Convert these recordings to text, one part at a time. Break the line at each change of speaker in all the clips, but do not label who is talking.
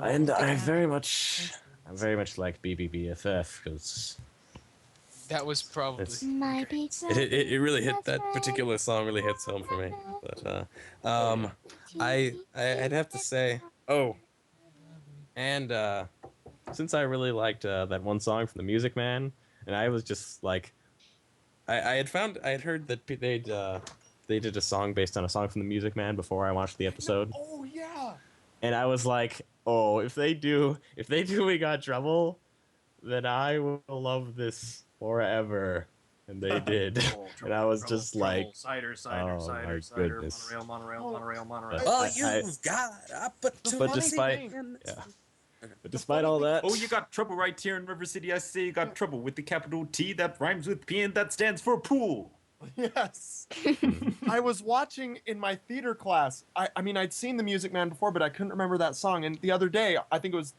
And I very much like BBBFF because
That was probably
it really hit that particular song really hits home for me. But I'd have to say and since I really liked that one song from the Music Man, and I was just like I had heard that they did a song based on a song from the Music Man before I watched the episode.
Oh yeah.
And I was like, oh, if they do We Got Trouble, then I will love this forever. And they did. And I was just like,
cider,
goodness.
monorail.
Oh,
you've got opportunity.
But despite all that,
Oh, you got trouble right here in River City. I say you got trouble with the capital T that rhymes with P and that stands for pool. Yes. I was watching in my theater class. I mean, I'd seen the Music Man before, but I couldn't remember that song. And the other day, I think it was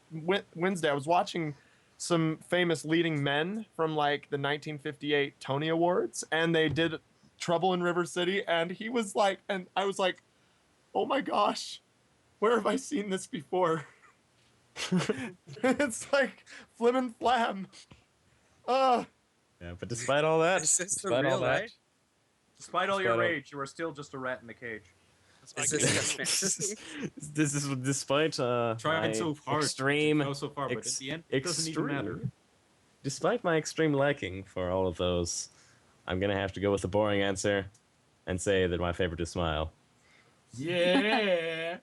Wednesday, I was watching some famous leading men from like the 1958 Tony Awards, and they did Trouble in River City, and he was like, and I was like, oh my gosh, where have I seen this before? It's like Flim and Flam.
yeah, but despite all that,
Despite all your rage, you are still just a rat in the cage.
This is despite
trying so hard
extreme,
to go so far, but at the end, it doesn't even matter.
Despite my extreme liking for all of those, I'm gonna have to go with the boring answer and say that my favorite is Smile.
Yeah.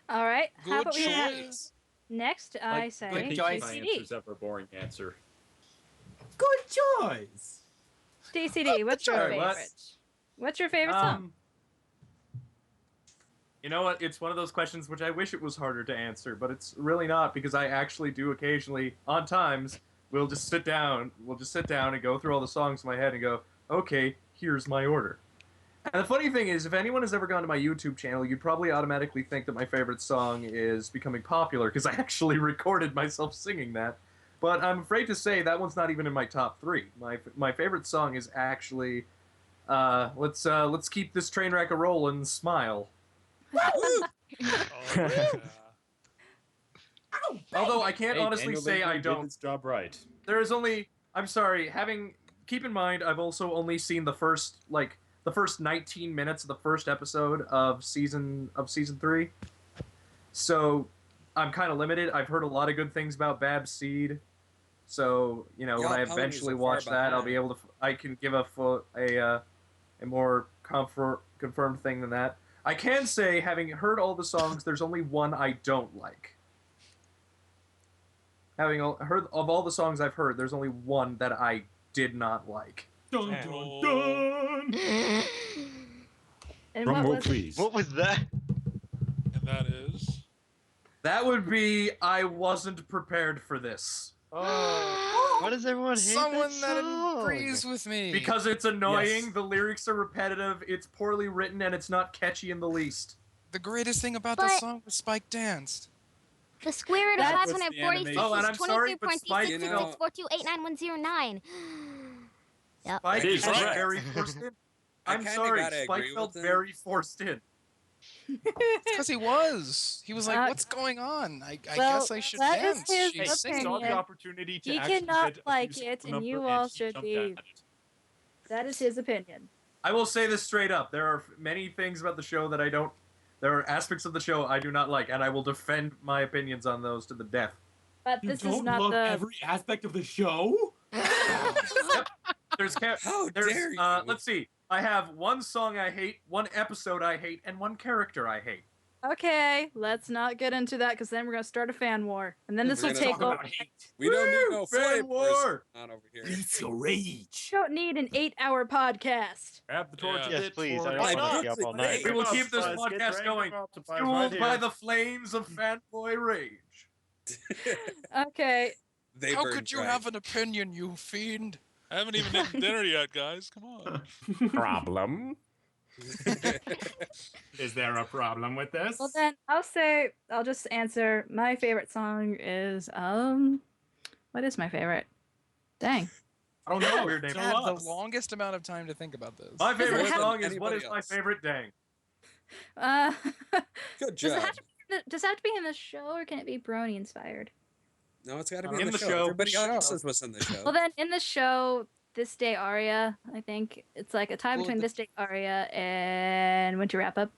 All right.
Good
How about we have
choice.
next? I say
Good choice.
DCD.
Ever a boring answer.
Good choice.
DCD. What's your
Sorry,
favorite? What's your favorite song?
You know what? It's one of those questions which I wish it was harder to answer, but it's really not, because I actually do occasionally, on times, we'll just sit down and go through all the songs in my head and go, okay, here's my order. And the funny thing is, if anyone has ever gone to my YouTube channel, you'd probably automatically think that my favorite song is Becoming Popular, because I actually recorded myself singing that. But I'm afraid to say that one's not even in my top 3. My favorite song is actually, let's keep this train wreck a-rollin', Smile. Although I can't honestly say I don't.
Its job right.
There is only. I'm sorry. Keep in mind, I've also only seen the first 19 minutes of the first episode of season 3. So I'm kind of limited. I've heard a lot of good things about Bab's Seed. So when I eventually watch that, I'll be able to. I can give a more confirmed thing than that. I can say, having heard all the songs, there's only one I don't like. Having heard of all the songs I've heard, there's only one that I did not like.
Dun dun dun.
And
Drum
what
roll,
was
please.
What was that?
And that is...
That would be, I wasn't prepared for this.
Why does everyone hate
Someone
that
that
song?
agrees with me.
Because it's annoying,
Yes.
the lyrics are repetitive, it's poorly written, and it's not catchy in the least.
The greatest thing about
But-
this song was Spike danced.
The square root of
That's-
546
Oh, and I'm
is
sorry, but
23.36
Spike,
and 642891009. Yep.
Spike
It is
felt
correct.
very forced in. I'm
kinda
sorry,
gotta
Spike
agree
felt
with him.
very forced in.
Because he was. He was like,
Uh,
what's going on? I
well,
guess I should
that is
dance.
his
She's
Hey,
singing.
saw
opinion.
the opportunity to
He
actually
cannot
hit a
like
musical
it, and
number,
you all
he
should
jumped
leave.
at it.
That is his opinion.
I will say this straight up. There are many things about the show that I don't... There are aspects of the show I do not like, and I will defend my opinions on those to the death.
But this is not the.
every aspect of the show?
Yep.
How dare you?
Let's see. I have one song I hate, one episode I hate, and one character I hate.
Okay, let's not get into that because then we're gonna start a fan war, and then this
We're
will
gonna
take
talk
over.
about hate.
We don't need no
Fan
fan
war!
war on over here.
It's your rage.
You don't need an 8-hour podcast.
Grab the torch.
Yeah.
Yes, please. I
Why
don't want to
not?
be up all night.
We will keep this
Get
podcast
ready
going,
to multiply
fueled
right
by
here.
the flames of fanboy rage.
Okay,
They
How
burn
could you
bright.
have an opinion, you fiend? I haven't even eaten dinner yet, guys. Come on.
Problem.
Is there a problem with this?
well then I'll just answer. My favorite song is what is my favorite? Dang.
I don't know. Weird name.
I had the longest amount of time to think about this.
My favorite
Does it have
song is "What
anybody
Is My
else?
Favorite Dang."
Uh,
Good
does it
job.
have to be does it have to be in the show, or can it be Brony inspired?
No, it's got to be
In
in the
the
show.
show.
Everybody
The
else
show.
is what's in the show.
Well, then in the show, This Day Aria, I think it's like a tie
Well,
between
the-
This Day Aria and Winter Wrap Up.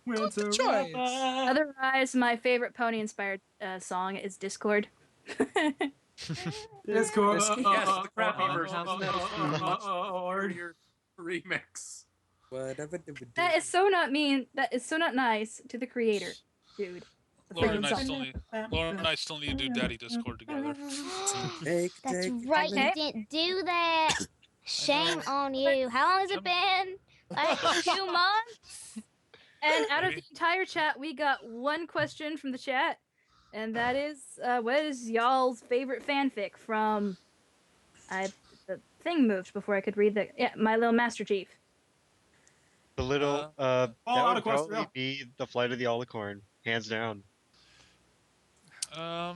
Winter
choice.
wrap-up.
Otherwise, my favorite pony inspired song is Discord.
Discord.
Yes, the crappy version is much
Discord.
your remix.
Whatever do we do?
That is so not mean. That is so not nice to the creator, dude. The
Laura
freaking
and I
song.
still need to do Daddy Discord together.
Take,
That's
take,
right,
Okay.
you didn't do that. Shame on you. How long has it been? Like 2 months?
And out of the
Maybe.
entire chat, we got one question from the chat, and that is, what is y'all's favorite fanfic from? The thing moved before I could read My Little Master Chief.
The little that
Fallout
would probably
Equestria.
be the Flight of the Alicorn, hands down.
Oh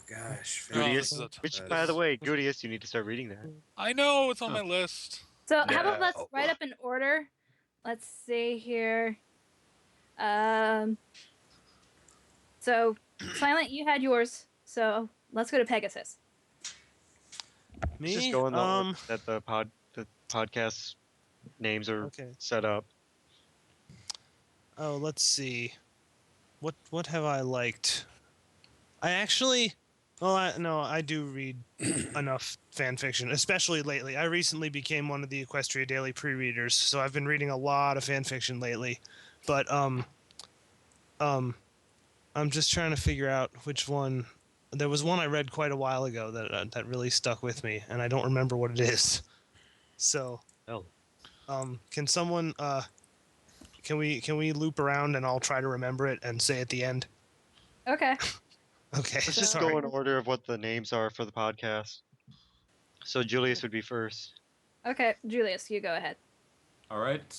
gosh.
Oh,
Goodiest,
this is a
which by the way, Goodiest, you need to start reading that.
I know it's on my list.
So how about
No.
let's write up in order? Let's see here. So Silent, you had yours. So let's go to Pegasus.
Me?
Just go in the order that the podcast names are
Okay.
set up.
Oh, let's see. What have I liked? I actually, I do read enough fan fiction, especially lately. I recently became one of the Equestria Daily pre-readers, so I've been reading a lot of fan fiction lately. But I'm just trying to figure out which one. There was one I read quite a while ago that really stuck with me, and I don't remember what it is. So, can someone can we loop around and I'll try to remember it and say at the end?
Okay.
Okay.
Let's just
sorry.
go in order of what the names are for the podcast. So Julius would be first.
Okay, Julius, you go ahead.
All right.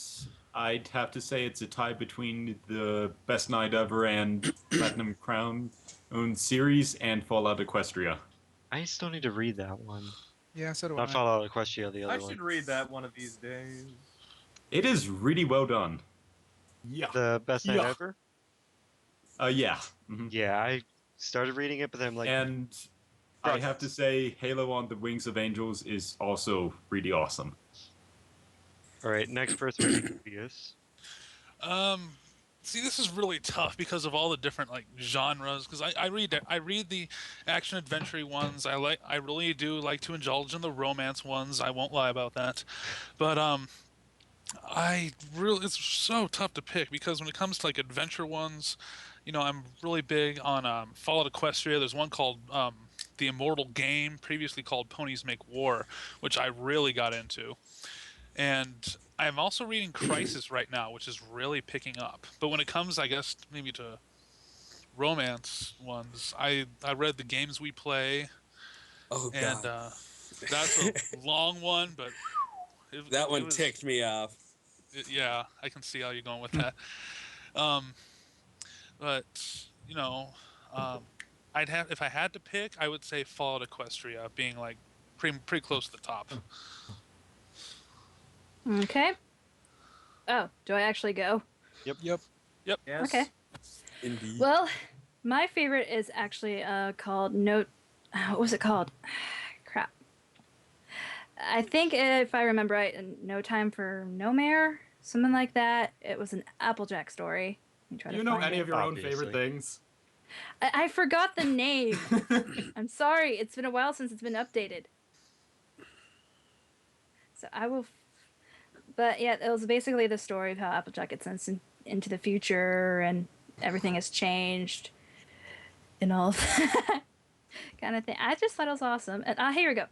I'd have to say it's a tie between the Best Night Ever and Platinum Crown owned series and Fallout Equestria.
I still need to read that one.
Yeah, so do
Not Fallout Equestria, the other
I
one.
should read that one of these days.
It is really well done.
Yeah.
The Best Night
Yeah.
Ever?
Yeah. Mhm.
Yeah, I started reading it, but then I'm like,
And I have to say, Halo on the Wings of Angels is also really awesome.
all right, next person would be Julius.
See, this is really tough because of all the different like genres. Because I read the action adventure ones. I really do like to indulge in the romance ones. I won't lie about that. But it's so tough to pick because when it comes to like adventure ones, I'm really big on Fallout Equestria. There's one called The Immortal Game, previously called Ponies Make War, which I really got into. And I'm also reading Crisis right now, which is really picking up. But when it comes, I guess, maybe to romance ones, I read The Games We Play.
Oh god.
And that's a long one, but...
That one
was,
ticked me off.
Yeah, I can see how you're going with that. But, if I had to pick, I would say Fallout Equestria being like pretty close to the top.
Okay. Oh, do I actually go?
Yep.
Yes.
Okay.
Indeed.
Well, my favorite is actually called Note. What was it called? Crap. I think if I remember right, No Time for No Mare, something like that. It was an Applejack story. Let me try
Do
to
you know
find
any
it.
of your own favorite things?
I forgot the name. I'm sorry. It's been a while since it's been updated. So I will. But yeah, it was basically the story of how Applejack gets sent into the future and everything has changed and all that kind of thing. I just thought it was awesome. And here we go.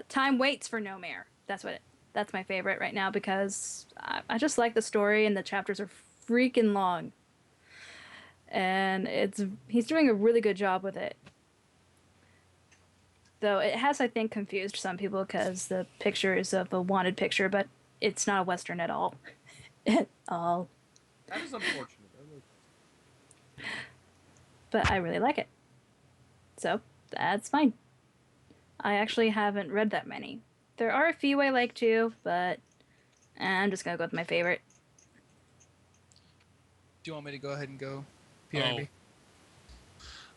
Time Waits for No Mare. That's my favorite right now because I just like the story and the chapters are freaking long. And he's doing a really good job with it. Though it has, I think, confused some people because the picture is of a wanted picture, but it's not a Western at all. At all.
That is unfortunate.
But I really like it. So, that's fine. I actually haven't read that many. There are a few I like too, but I'm just going to go with my favorite.
Do you want me to go ahead and go? PRB.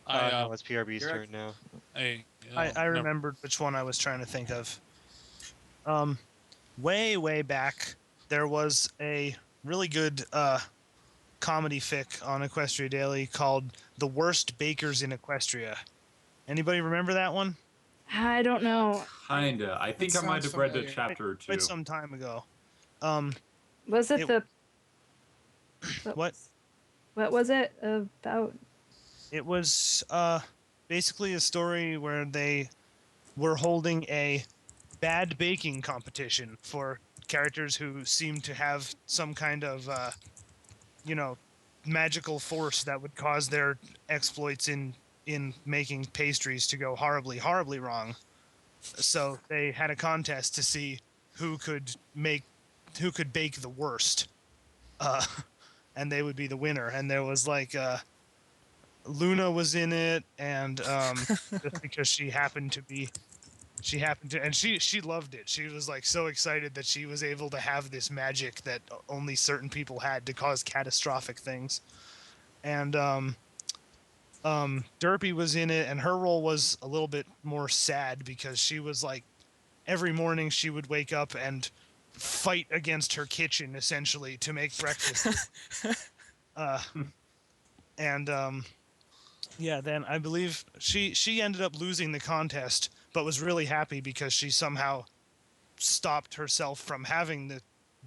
No, it's PRB's
You're
turn now.
I remembered which one I was trying to think of. Way back, there was a really good comedy fic on Equestria Daily called "The Worst Bakers in Equestria." Anybody remember that one?
I don't know.
Kinda. I think I might
sounds
have read a
familiar.
chapter or two.
Quite some time ago.
Was it the?
What?
What was it about?
It was basically a story where they were holding a bad baking competition for characters who seemed to have some kind of, magical force that would cause their exploits in making pastries to go horribly wrong. So they had a contest to see who could bake the worst, and they would be the winner. And there was like Luna was in it, and just because she loved it. She was like so excited that she was able to have this magic that only certain people had to cause catastrophic things. And Derpy was in it, and her role was a little bit more sad because she was like every morning she would wake up and fight against her kitchen essentially to make breakfast. Then I believe she ended up losing the contest, but was really happy because she somehow stopped herself from having the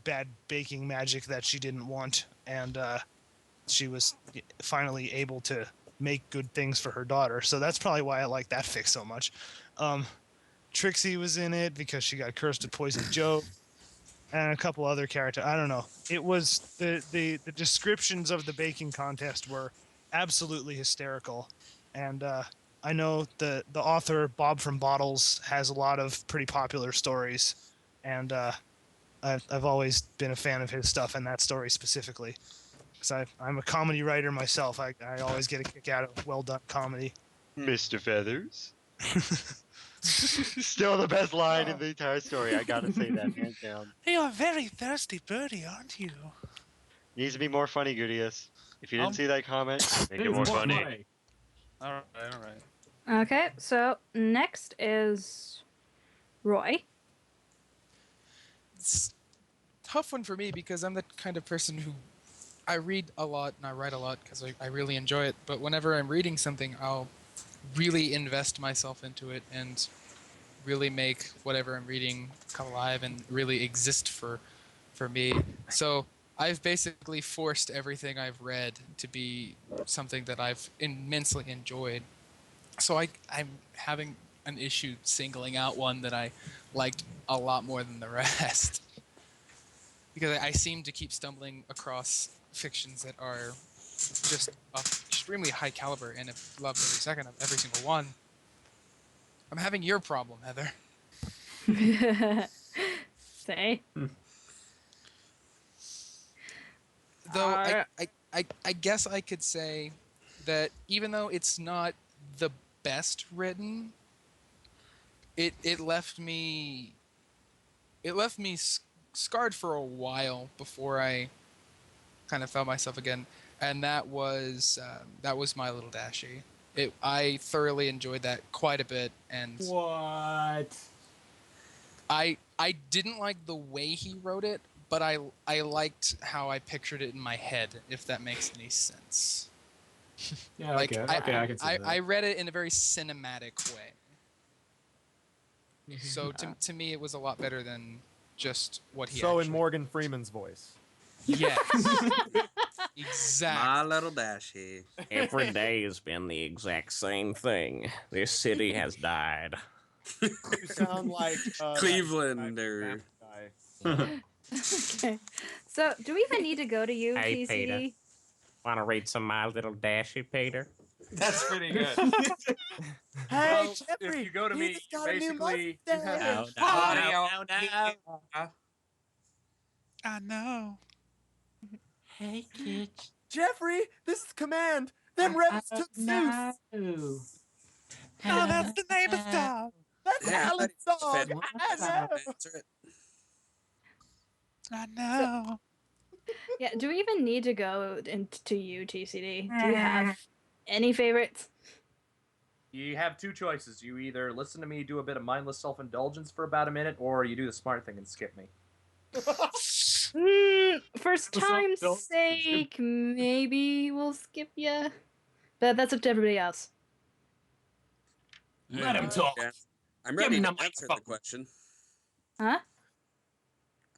bad baking magic that she didn't want, and she was finally able to make good things for her daughter. So that's probably why I like that fic so much. Trixie was in it because she got cursed with Poison Joe, and a couple other characters. I don't know. It was the descriptions of the baking contest were absolutely hysterical, and I know the author Bob from Bottles has a lot of pretty popular stories, and I've always been a fan of his stuff and that story specifically, because I'm a comedy writer myself. I always get a kick out of well done comedy.
Mr. Feathers. Still the best line in the entire story. I gotta say that, hands down.
You're a very thirsty birdie, aren't you?
Needs to be more funny, Goodius. If you didn't see that comment, make it more funny.
All right.
Okay, so next is Roy.
It's a tough one for me because I'm the kind of person who I read a lot and I write a lot because I really enjoy it. But whenever I'm reading something, I'll really invest myself into it and really make whatever I'm reading come alive and really exist for me. So I've basically forced everything I've read to be something that I've immensely enjoyed. So I'm having an issue singling out one that I liked a lot more than the rest. Because I seem to keep stumbling across fictions that are just of extremely high caliber and have loved every second of every single one. I'm having your problem, Heather.
Say.
Though I guess I could say that even though it's not the best written, it left me scarred for a while before I kind of found myself again, and that was My Little Dashie. I thoroughly enjoyed that quite a bit, and
What?
I didn't like the way he wrote it, but I liked how I pictured it in my head, if that makes any sense.
Yeah,
Like,
okay, I can see that.
I read it in a very cinematic way. So to me, it was a lot better than just what he.
So in Morgan Freeman's voice.
Yes. Exactly.
My Little Dashie.
Every day has been the exact same thing. This city has died.
You sound like
Clevelander.
Okay. So, do we even need to go to you,
Hey,
TC?
Peter. Want to read some My Little Dashie, Peter?
That's pretty good.
Hey,
Well,
Jeffrey,
if you go to
he
me,
just got a new
basically, you have
I know.
Hey, kids.
Jeffrey, this is Command. Them rebels took Zeus.
Oh, that's the neighbor's dog.
That's Alan's dog. I know.
I know.
Yeah, do we even need to go into you, TCD? Do you have any favorites?
You have two choices. You either listen to me do a bit of mindless self-indulgence for about a minute, or you do the smart thing and skip me.
For time's sake, maybe we'll skip you. But that's up to everybody else.
Let him talk.
Yeah. I'm
Give
ready
him
to
the
answer the
microphone.
question.
Huh?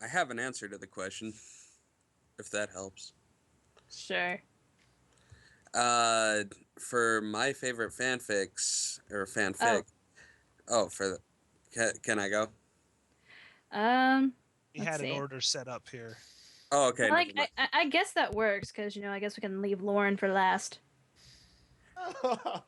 I have an answer to the question, if that helps.
Sure.
For my favorite fanfics or fanfic. Can I go?
He had an order set up here.
Oh, okay.
Well, I guess that works because I guess we can leave Lauren for last.
Well,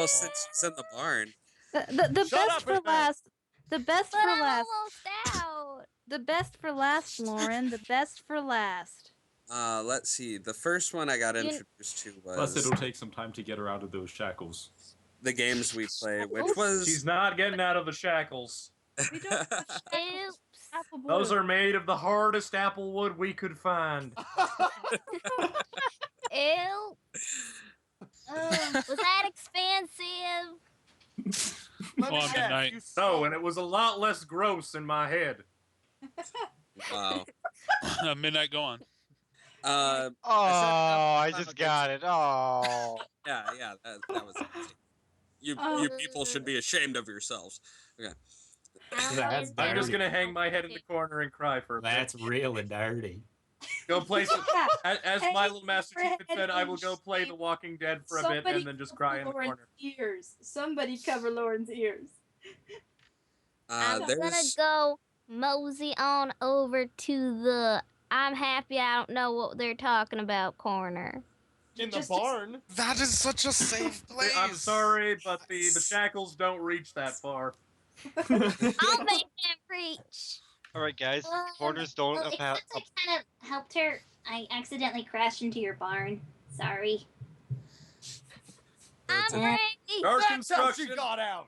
since she's in the barn.
The best for last. The best
But
for
I'm
last.
almost out.
The best for last, Lauren. The best for last.
Let's see. The first one I got introduced to was
Plus, it'll take some time to get her out of those shackles.
the games we play, which was
She's not getting out of the shackles.
Oops.
Those are made of the hardest apple wood we could find.
Ew. Was that expensive?
On midnight.
No, and it was a lot less gross in my head.
wow.
Midnight, go on.
I just got it. Oh.
Yeah, that was easy. You people should be ashamed of yourselves. Okay.
That's
I'm just
dirty.
gonna hang my head in the corner and cry for a bit.
That's real and dirty.
Go play some. As my little Master Chief had said, I will go play The Walking Dead for a bit and then just cry in the corner.
Ears. Somebody cover Lauren's ears.
I'm gonna go mosey on over to the I'm happy I don't know what they're talking about corner.
In the barn?
That is such a safe place.
I'm sorry, but the shackles don't reach that far.
I'll make them reach.
All right, guys. Corners don't
Well, since I kind of helped her, I accidentally crashed into your barn. Sorry.
I'm ready.
Dark
That's how she
construction.
got out.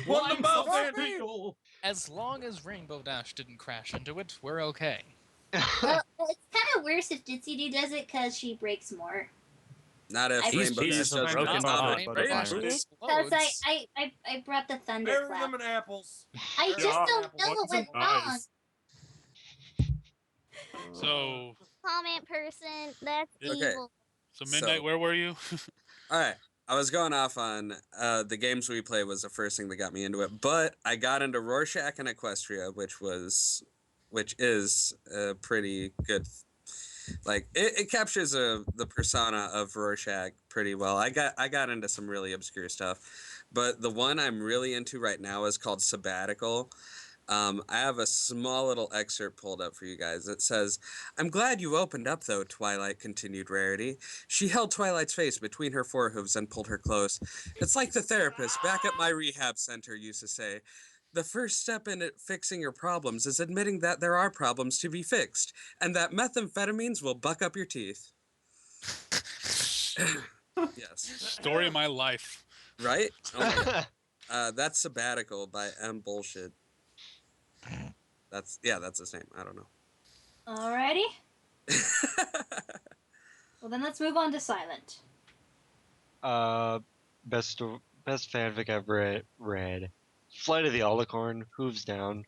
What about
so
that?
As long as Rainbow Dash didn't crash into it, we're okay.
Well, it's kind of worse if Ditsy Doo does it because she breaks more.
Not if
He's
Rainbow Dash
Jesus,
doesn't.
broken
It's
my
not
heart,
it.
but
Rainbow
fine.
Dash
Because
explodes.
I brought the
Bury
thunderclap.
them in apples.
I just don't know what went wrong.
So,
Comment person, that's
Okay.
evil.
so midnight,
So-
where were you?
All right. I was going off on the games we play was the first thing that got me into it, but I got into Rorschach and Equestria, which is pretty good. Like it captures the persona of Rorschach pretty well. I got into some really obscure stuff, but the one I'm really into right now is called Sabbatical. I have a small little excerpt pulled up for you guys. It says, "I'm glad you opened up, though, Twilight," continued Rarity. She held Twilight's face between her forehooves and pulled her close. "It's like the therapist back at my rehab center used to say. The first step in fixing your problems is admitting that there are problems to be fixed, and that methamphetamines will buck up your teeth." Yes.
Story of my life.
Right? Oh my. That's Sabbatical by M. Bullshit. That's his name. I don't know.
Alrighty. Well, then let's move on to Silent.
Best fanfic I've read. Flight of the Alicorn, Hooves Down.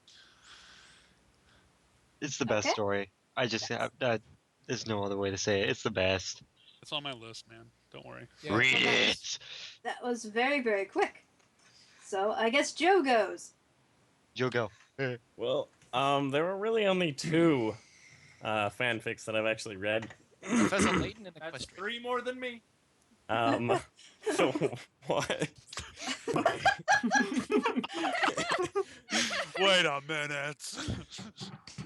It's the best
Okay.
story. I just have that. There's no other way to say it. It's the best.
It's on my list, man. Don't worry.
Yeah,
Read
okay.
it.
That was very, very quick. So I guess Joe goes.
You'll go.
Well, there were really only two fanfics that I've actually read.
Professor Layton and
That's
Equestria.
3 more than me.
What?
Wait a minute.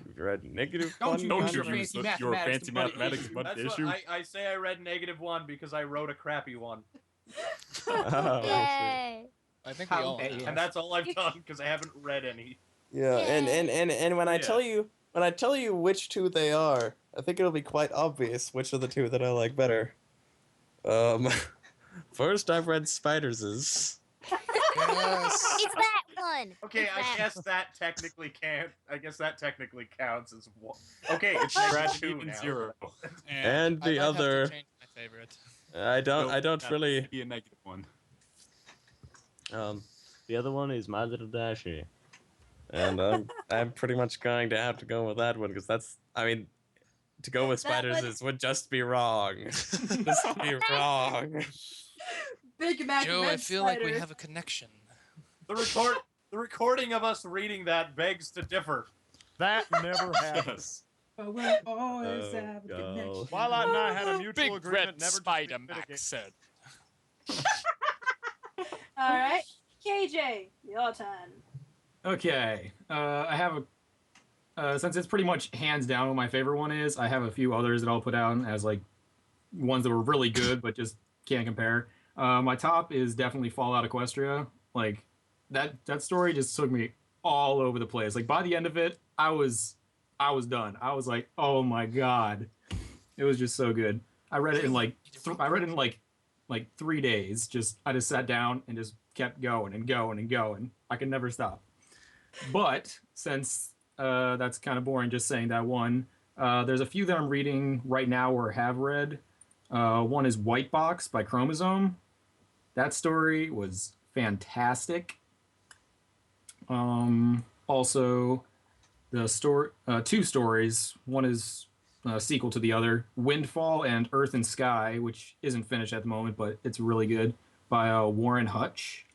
You've read negative
Don't
one.
you
Don't
use
you
your
use
fancy
your
mathematics
fancy
to buddy
mathematics
issue.
buddy
That's
issue?
what I say I read -1 because I wrote a crappy one.
Oh,
Yay.
I think we
How
all
dare
have.
you.
And that's all I've done because I haven't read any.
Yeah, and when I
Yeah.
tell you which two they are, I think it'll be quite obvious which of the two that I like better.
First, I've read Spiders'.
Yes.
It's that one.
Okay,
It's
I
that
guess that technically can't. I guess that technically counts as one. Okay, it's
Scratch
-2
even
now.
0.
And
I
the
might have to
other,
change my favorite.
I don't
That'd
really.
be a -1.
The other one is My Little Dashi, and I'm pretty much going to have to go with that one because that's. I mean, to go with
That
spiders
would-
would just be wrong. Just be wrong.
Big Mac
Joe,
Red
I feel like we
Spider.
have a connection.
The recording of us reading that begs to differ.
That never happened.
Yes.
But we'll always
Oh,
have a
God.
connection.
Twilight and I had a mutual
Big
agreement
red
never to
spider
speak
Mac
again.
said.
All right, KJ, your turn.
Okay, I have a since it's pretty much hands down what my favorite one is. I have a few others that I'll put out as like ones that were really good but just can't compare. My top is definitely Fallout Equestria. Like that story just took me all over the place. Like by the end of it, I was done. I was like, oh my god, it was just so good. I read it in like 3 days. I just sat down and just kept going and going and going. I could never stop. But since that's kind of boring just saying that one, there's a few that I'm reading right now or have read. One is White Box by Chromosome. That story was fantastic. Also, two stories. One is a sequel to the other, Windfall and Earth and Sky, which isn't finished at the moment, but it's really good, by Warren Hutch.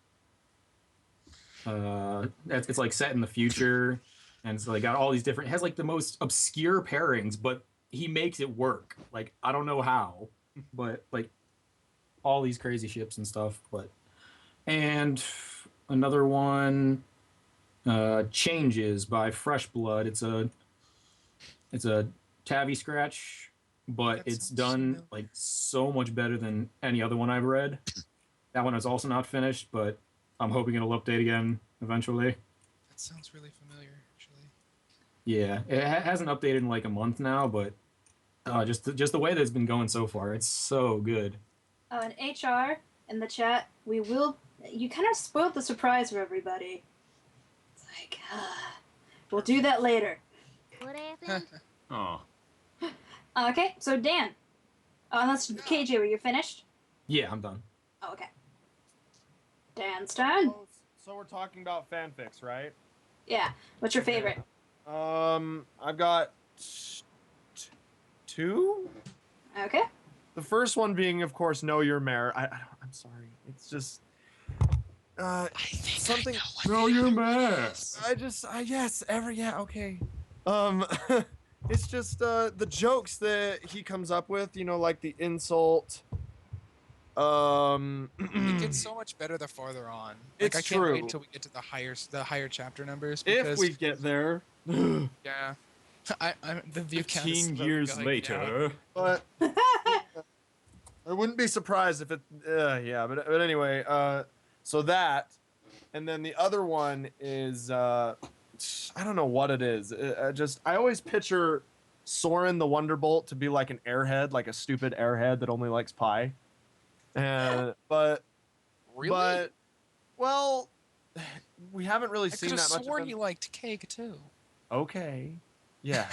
It's like set in the future, and it's like got all these different. It has like the most obscure pairings, but he makes it work. Like I don't know how, but like all these crazy ships and stuff. And another one, Changes by Fresh Blood. It's a Tavi Scratch, but it's done like so much better than any other one I've read. That one is also not finished, but I'm hoping it'll update again eventually.
That sounds really familiar, actually.
Yeah, it hasn't updated in like a month now, but just the way that it's been going so far, it's so good.
Oh, and HR in the chat, you kind of spoiled the surprise for everybody. It's like, we'll do that later.
What happened?
Oh.
Okay, so Dan. Unless KJ, were you finished?
Yeah, I'm done.
Oh, okay. Dan's turn.
So we're talking about fanfics, right?
Yeah. What's your favorite?
I've got two.
Okay.
The first one being, of course, Know Your Mare. I'm sorry. It's just something.
Know Your Mare.
Okay. It's just the jokes that he comes up with. You know, like the insult.
It gets so much better the farther on. Like,
It's
I can't
true.
wait till we get to the higher chapter numbers.
If
Because,
we get there.
yeah, I'm the view count
15
is slowly
years
going
later.
down.
But I wouldn't be surprised if it. Yeah, but anyway. So that, and then the other one is I don't know what it is. I always picture Soren the Wonderbolt to be like an airhead, like a stupid airhead that only likes pie. But well, we haven't really
I
seen
could have
that much.
sworn
of
he
him.
liked cake too.
Okay. Yeah.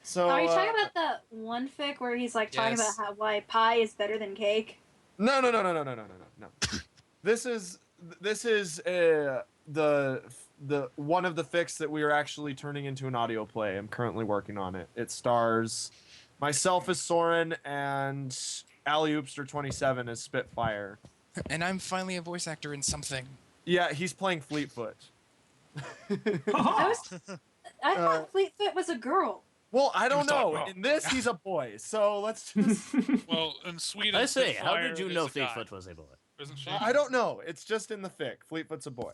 So.
Are you talking about the one fic where he's like talking
Yes.
about why pie is better than cake?
No. This is the one of the fics that we are actually turning into an audio play. I'm currently working on it. It stars myself as Soren and Ali Oopster 27 as Spitfire.
And I'm finally a voice actor in something.
Yeah, he's playing Fleetfoot.
I thought Fleetfoot was a girl.
Well, I don't
You thought
know.
wrong.
In this, he's a boy. So let's just.
Well, in Sweden,
I say, how
Spitfire
did you
is
know
a guy.
Fleetfoot was a boy?
Isn't she?
I don't know. It's just in the fic. Fleetfoot's a boy.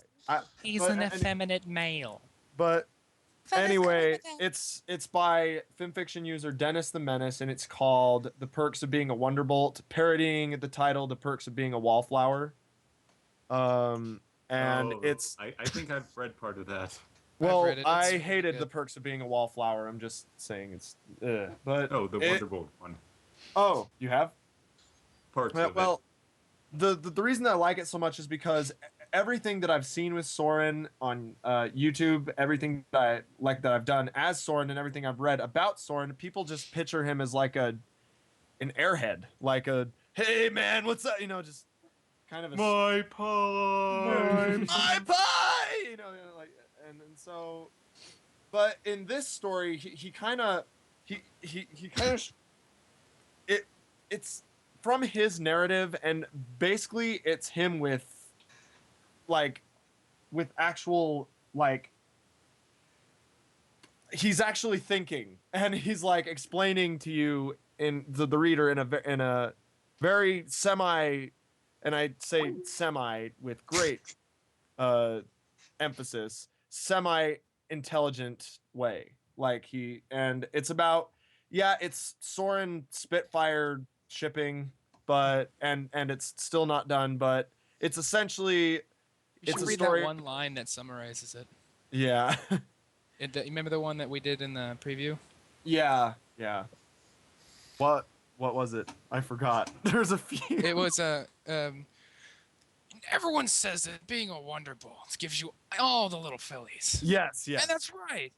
He's
but-
an effeminate male.
But anyway, it's by fanfiction user Dennis the Menace, and it's called "The Perks of Being a Wonderbolt," parodying the title "The Perks of Being a Wallflower." And it's
I think I've read part of that.
well,
read it. It's
I
really
hated
good.
"The Perks of Being a Wallflower." I'm just saying it's, but
Oh, the
it-
Wonderbolt one.
Oh, you have?
Parts of
Well, the reason that I like it so much is because everything that I've seen with Soren on YouTube, everything that I've done as Soren, and everything I've read about Soren, people just picture him as like an airhead, like a hey man, what's up? You know, just kind of a
My pie.
my pie. You know, like and so, but in this story, he kind of it's from his narrative, and basically it's him with actual he's actually thinking, and he's like explaining to you in the reader in a very semi, and I say semi with great emphasis, semi intelligent way. And it's about, it's Soren Spitfire shipping, but and it's still not done, but it's essentially
You should
it's a
read
story.
that one line that summarizes it.
Yeah.
You remember the one that we did in the preview?
Yeah. What was it? I forgot. There's a few.
It was everyone says that being a Wonderbolt gives you all the little fillies.
Yes.
And that's right.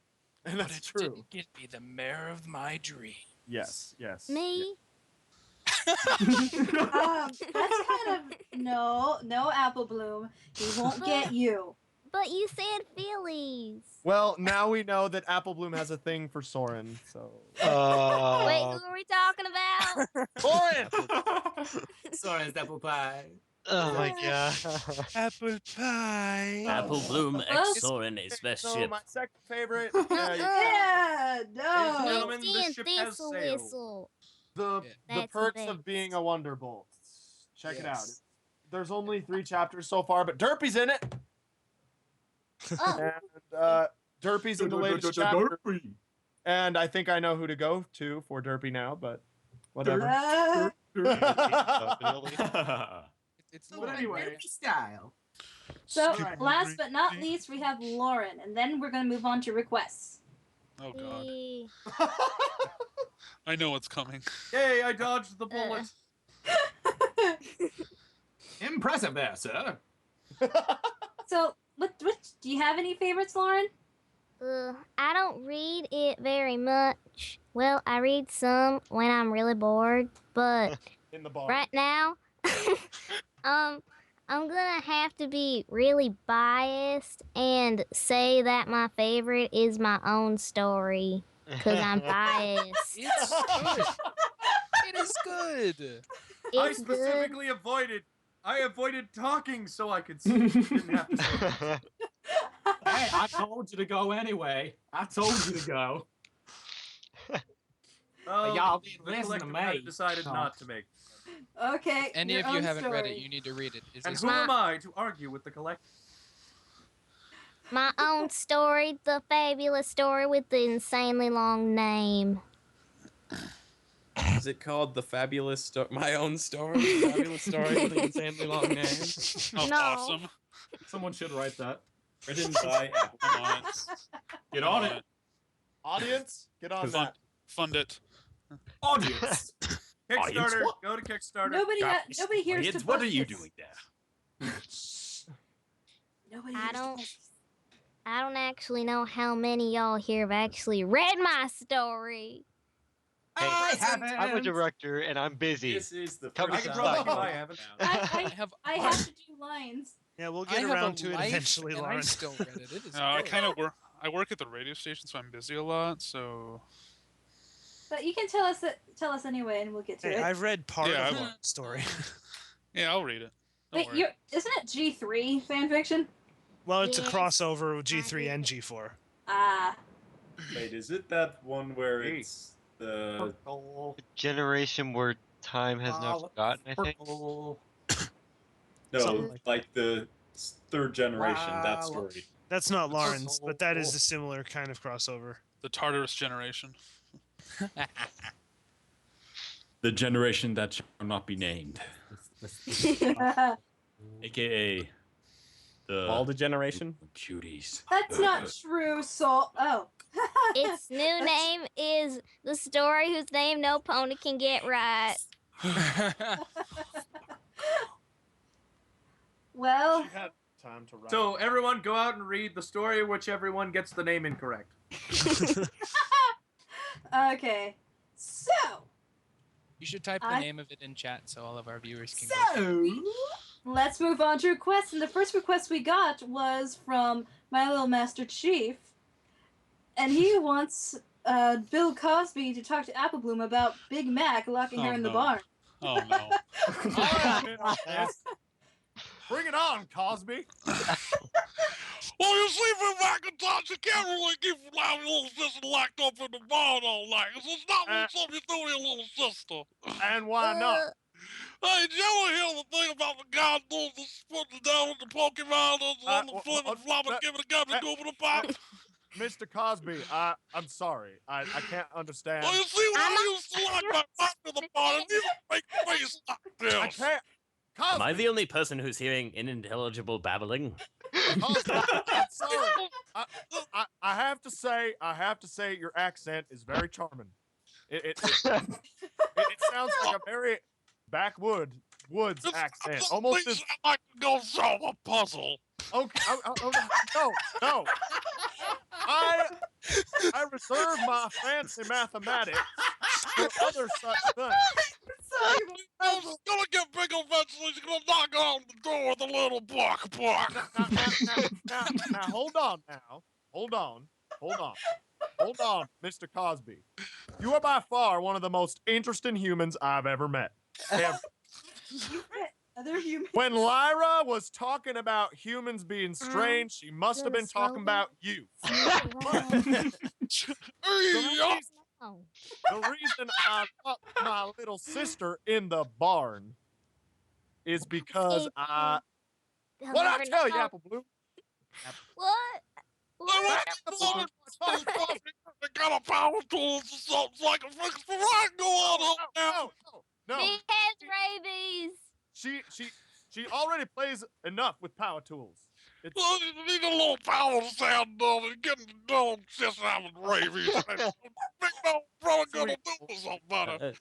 And
but
that's
it
true.
didn't get me the mare of my dream.
Yes.
Me?
That's kind of no Apple Bloom. He won't get you.
But you said fillies.
Well, now we know that Apple Bloom has a thing for Soren, so.
Wait, who are we talking about?
Soren!
Soren's apple pie.
Oh my god.
Apple pie.
Apple Bloom
Well,
X Soren is best
So
ship.
my second favorite.
Yeah, no.
Gentlemen, the
Instant
ship has
thistle
sailed.
whistle.
The
That's the
perks of
best.
being a Wonderbolt. Check it out.
Yes.
There's only 3 chapters so far, but Derpy's in it.
Oh,
And Derpy's in the latest chapter.
Derpy.
And I think I know who to go to for Derpy now, but whatever.
It's
But
Lauren,
anyway.
right?
Style.
So, last but not least, we have Lauren, and then we're going to move on to requests.
Oh god.
eh.
I know what's coming.
Yay, I dodged the bullet.
Impressive there, sir.
So, what do you have any favorites, Lauren?
I don't read it very much. Well, I read some when I'm really bored, but
In the bar.
right now, I'm gonna have to be really biased and say that my favorite is my own story, because I'm biased.
It's good. It is good.
I
It's
specifically avoided talking so I could see. Didn't have to say it.
Hey, I told you to go anyway. I told you to go. Y'all didn't
the
listen to
collective
me.
had decided
So-
not to make.
Okay.
Any
your
of you
own
haven't read it,
story.
you need to read it. Is
And
this
who am I to argue with the collective?
my own story, the fabulous story with the insanely long name.
Is it called The Fabulous Story? My Own Story? Fabulous Story with an insanely long name?
Oh,
No.
awesome.
Someone should write that.
Written by Apple.
I'm on it.
Get on it.
Audience, get on
Fund,
that.
fund it.
Audience.
Kickstarter. Go to Kickstarter.
Nobody hears to
What are
push
you
this.
doing there?
Nobody
I
hears to
don't-
push this.
I don't actually know how many y'all here have actually read my story.
I
I'm a
haven't.
director and I'm busy.
This is the
Come
first
to
I can
time
probably
Stockholm.
do I haven't.
I have to do lines.
Yeah, we'll
I
get
have
around
a
to it
life,
eventually,
and
Lauren.
I still read it. It is
No, I
good.
kind of work. I work at the radio station, so I'm busy a lot. So
But you can tell us anyway, and we'll get to
Hey,
it.
I've read part
Yeah,
of
I
the story.
yeah, I'll read it. Don't
Wait,
worry.
isn't it G3 fanfiction?
Well, it's a
Yes.
crossover with G3 and G4.
Ah,
Wait, is it that one where
Hey.
it's the
Generation where time has not forgotten, I think.
no,
Something
like the third generation? That story.
That's not Lauren's, but that is a similar kind of crossover.
The Tartarus generation.
The generation that shall not be named, aka the
Balda generation?
cuties.
that's not true. So,
Its new name is The Story Whose Name No Pony Can Get Right.
well,
She had to write.
So everyone go out and read the story, which everyone gets the name incorrect.
Okay, so
You should type the name of it in chat so all of our viewers can
let's move on to requests. And the first request we got was from My Little Master Chief, and he wants Bill Cosby to talk to Apple Bloom about Big Mac locking her in the barn.
Oh no.
Bring it on, Cosby.
Well, you see, for Macintosh, you can't really keep allowing your little sister locked up in the barn all night. It's not really something you do to your little sister.
And why not?
Hey, did you ever hear the thing about the guy doing the putting down with the Pokemon on the flip and flop and giving the gun and go over the pop?
Mr. Cosby, I'm sorry. I can't understand.
Well, you see, when I used to lock my back to the barn, you make face like this.
I can't. Cosby.
Am I the only person who's hearing unintelligible babbling?
Cosby, I'm sorry. I have to say, your accent is very charming. It sounds like a very woods accent. Almost as
I can go solve a puzzle.
Okay. No. I reserve my fancy mathematics for other such things.
It's gonna get big eventually. He's gonna knock on the door with a little bark.
Now, hold on. Hold on, Mr. Cosby. You are by far one of the most interesting humans I've ever met.
Other humans.
When Lyra was talking about humans being strange, she must have been talking about you. The reason I locked my little sister in the barn is because what I tell you, Apple Bloom?
What?
They got a power tool or something like a fix the right go on now.
No.
He has rabies.
She already plays enough with power tools.
Well, you need a little power to sound dumb and getting the dog just having rabies. Big dog probably gonna do something better.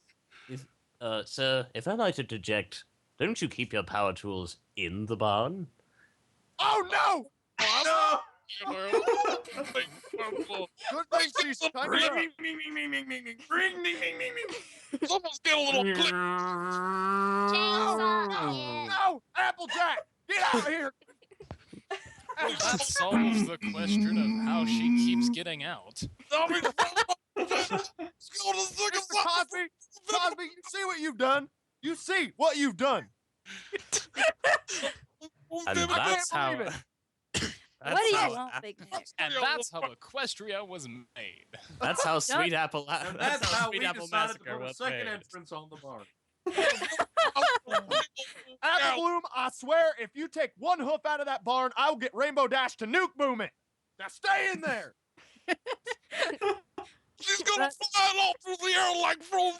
Sir, if I might interject, don't you keep your power tools in the barn?
Oh no!
No!
Good thing she's
Someone's get a little click.
No! Applejack! Get out of here!
That solves the question of how she keeps getting out.
Mr. Cosby, you see what you've done? You see what you've done.
And that's how.
What do you want, Big Mac?
And that's how Equestria was made.
That's how Sweet Apple.
And that's how we
Sweet Apple
decided to
Massacre
put a
was
second
made.
entrance on the barn.
Apple Bloom, I swear, if you take one hoof out of that barn, I will get Rainbow Dash to nuke boom it. Now stay in there.
She's gonna fly all through the air like from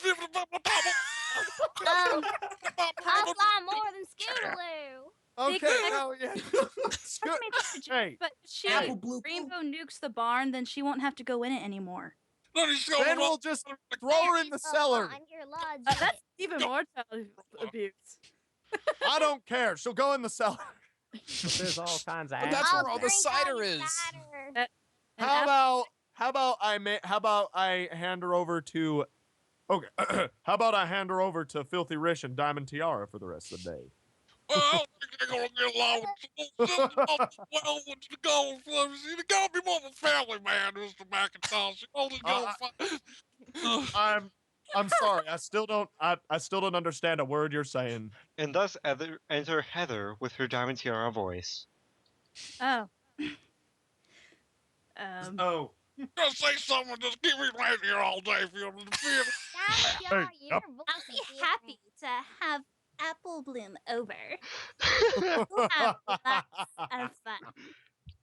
I'll fly more than Scootaloo.
Okay, now yeah. Hey,
But if she
Apple Blue
Rainbow nukes the barn, then she won't have to go in it anymore.
then we'll just throw her in the cellar.
That's even more child abuse.
I don't care. She'll go in the cellar.
There's all kinds of.
But that's where all the cider is.
How about I hand her over to? Okay. How about I hand her over to Filthy Rich and Diamond Tiara for the rest of the day?
Well, I don't think they're gonna get along with the gold flavors. You gotta be more of a family man, Mr. McIntosh. You only go
I'm sorry. I still don't understand a word you're saying.
And thus enter Heather with her Diamond Tiara voice.
Oh.
Oh.
Just say something. Just keep me right here all day for you.
I'll
be happy to have Apple Bloom over. We'll have lots of fun.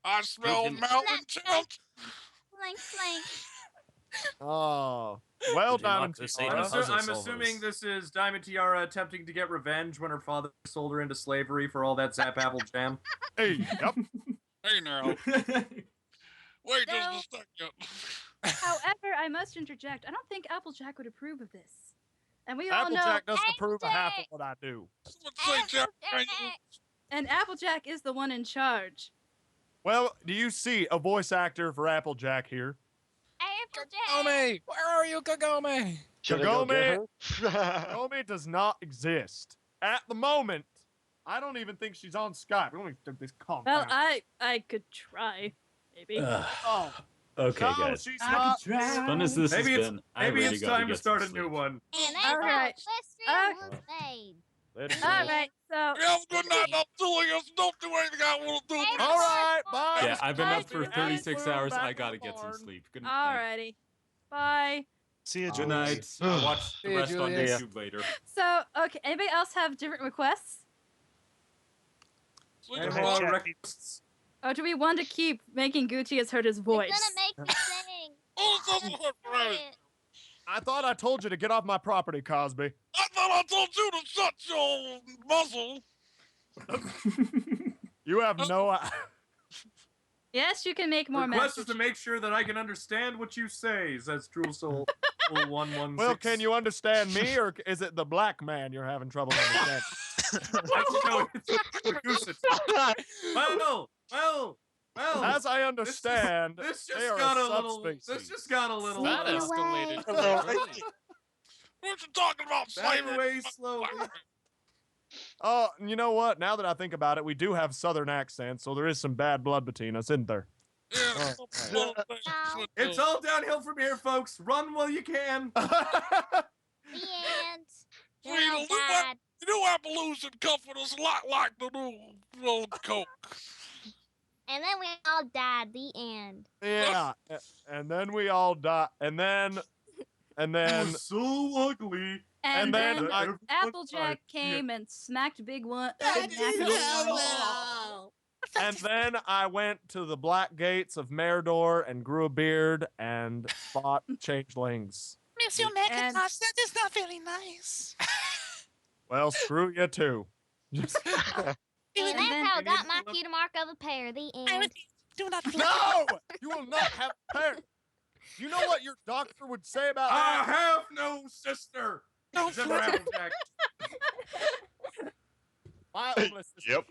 I smell mountain chunk.
Flank, flank.
Oh, well, Diamond Tiara.
I'm assuming this is Diamond Tiara attempting to get revenge when her father sold her into slavery for all that Zap Apple jam.
Hey, yep.
Hey now. Wait just a second.
However, I must interject. I don't think Applejack would approve of this. And we all know
Applejack doesn't approve of half of what I do.
And Applejack is the one in charge.
Well, do you see a voice actor for Applejack here?
Kagome! Where are you, Kagome?
Should I go get
Kagome, Kagome does not exist. At the moment, I don't even think she's on Skype. Let me take this calm
Well,
down.
I could try, maybe.
Oh,
Okay,
no,
guys.
she's not.
As fun as this
Maybe
has
it's
been, I
maybe
really
it's
gotta
time to
get
start
some
a new
sleep.
one.
And that's
All right.
how Equestria was made.
All right, so
You have a good night. I'm doing this. Don't do anything I want to do.
Hey,
All right, bye.
Yeah, I've been
Bye,
up for
guys.
36 hours.
Back
I
in
gotta
the
get some
barn.
sleep. Good night.
alrighty, bye.
See you,
Good
Julius.
night. I'll watch the
See ya,
rest on
Julius.
YouTube later.
So, okay, anybody else have different requests?
Sleep
Any
Hey,
more
chat.
requests?
Or do we want to keep making Gucci as heard his voice?
It's gonna make me sing.
Oh, it doesn't hurt for
Say
me.
it.
I thought I told you to get off my property, Cosby.
I thought I told you to shut your muzzle.
You have no.
Yes, you can make more
Request is
messages.
to make sure that I can understand what you say, says True Soul 116.
Well, can you understand me, or is it the black man you're having trouble understanding?
Actually, no, it's the Goosets. Well.
As I understand,
This
they
just
are
got
a
a little.
subspecies.
This just got a little.
That
Sneak
escalated
away.
quickly.
What you talking about,
Back
slavery?
away slowly.
Oh, you know what? Now that I think about it, we do have southern accents, so there is some bad blood between us, isn't there?
Yeah,
No.
It's all downhill from here, folks. Run while you can.
The end. They
Sweet,
all
the
died.
new Appalachian comfort is a lot like the new old Coke.
And then we all died. The end.
Yeah, and then we all die, and then
So ugly.
And then
then I-
Applejack came and smacked Big One.
and then I went to the black gates of Meriador and grew a beard and fought changelings.
Monsieur Macintosh, that is not very nice.
Well, screw you too.
And that's how I got my cute mark of a pair. The end.
Do not
No, you will not have a pair. You know what your doctor would say about
I
that?
have no sister.
Don't
Except for Applejack.
My only sister.
Yep.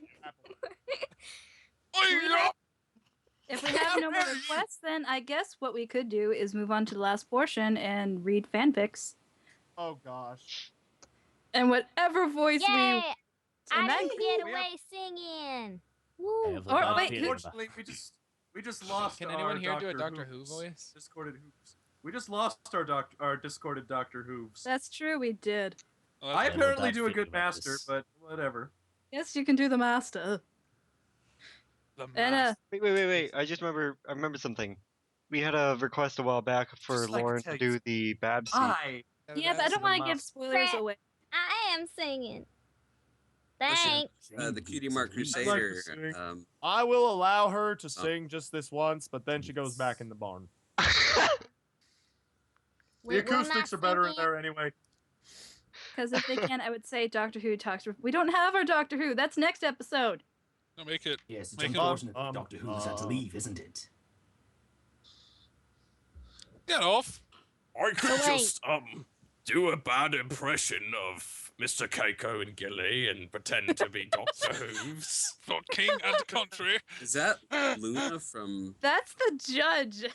If we have no more requests, then I guess what we could do is move on to the last portion and read fanfics.
Oh gosh.
And whatever voice
Yay!
and
I
that
can get
we
away singing. Woo!
have
Or
about
wait,
to-
who-
Unfortunately, we just lost.
Can
our
anyone here do a
Doctor
Doctor Who
Hooves.
voice?
Discorded hooves. We just lost our discorded Doctor Hooves.
That's true, we did.
Oh,
I
that's
apparently
bad
do a
feeling
good
about
master,
this.
but whatever.
Yes, you can do the master.
the
And
mask.
Wait. I remember something. We had a request a while back for
Just like to
Lauren
tell
to
you
do the bad scene.
Hi.
Yeah, but I don't want to give spoilers
Crap.
away.
I am singing.
Listen,
Thanks.
the Cutie Mark
I'd like to
Crusader.
sing. I will allow her to sing just this once, but then she goes back in the barn.
We
The
will not
acoustics are better in
sing it.
there anyway.
Because if they can, I would say Doctor Who talks. We don't have our Doctor Who. That's next episode.
No, make it.
Yes, it's
Make it-
unfortunate that Doctor Who's had to leave, isn't it?
Get off.
So
I could
wait.
just do a bad impression of Mr. Keiko and Gilly and pretend to be Doctor Hooves.
For king and country.
Is that Luna from?
That's the judge.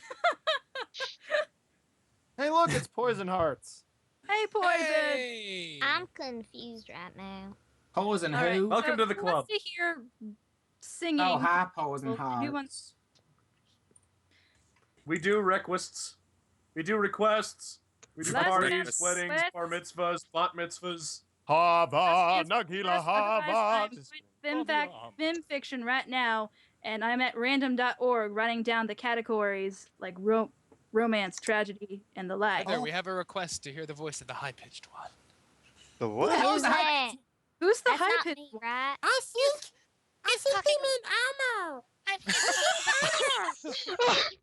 Hey, look, it's Poison Hearts.
Hey, Poison.
Hey!
I'm confused right now.
Poison
All right,
who?
Welcome to the
who
club.
wants to hear singing?
Oh, hi, Poison
Well, who
Hearts.
wants-
We do requests. We do requests. We do
Let's
parties,
dance.
weddings,
Let's-
bar mitzvahs, bat mitzvahs.
Hava,
Yes,
Nagila,
yes, otherwise
Hava.
I'm doing Vim fiction right now, and I'm at random.org writing down the categories like romance, tragedy, and the like.
There, we have a request to hear the voice of the high-pitched one.
The what?
Who's that?
Who's the
That's not
high pitched
me, right?
I think he meant Elmo.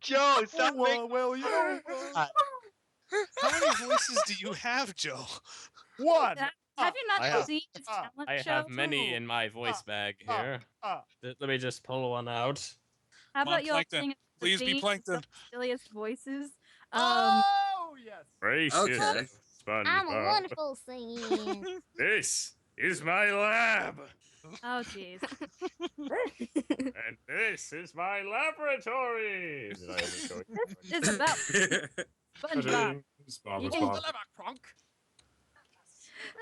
Joe, stop
Oh, well, you know.
How many voices do you have, Joe?
One.
Have you not
I have-
seen his talent
I
show?
have many in my voice bag here. Let me just pull one out.
How
Come on,
about y'all
Plankton.
sing the
Please be
theme,
Plankton.
some silliest voices?
Oh, yes.
Gracious
I'm a
SpongeBob.
wonderful singing.
This is my lab.
Oh, jeez.
And this is my laboratory. Did I ever go?
This is about SpongeBob.
Bob,
Bob.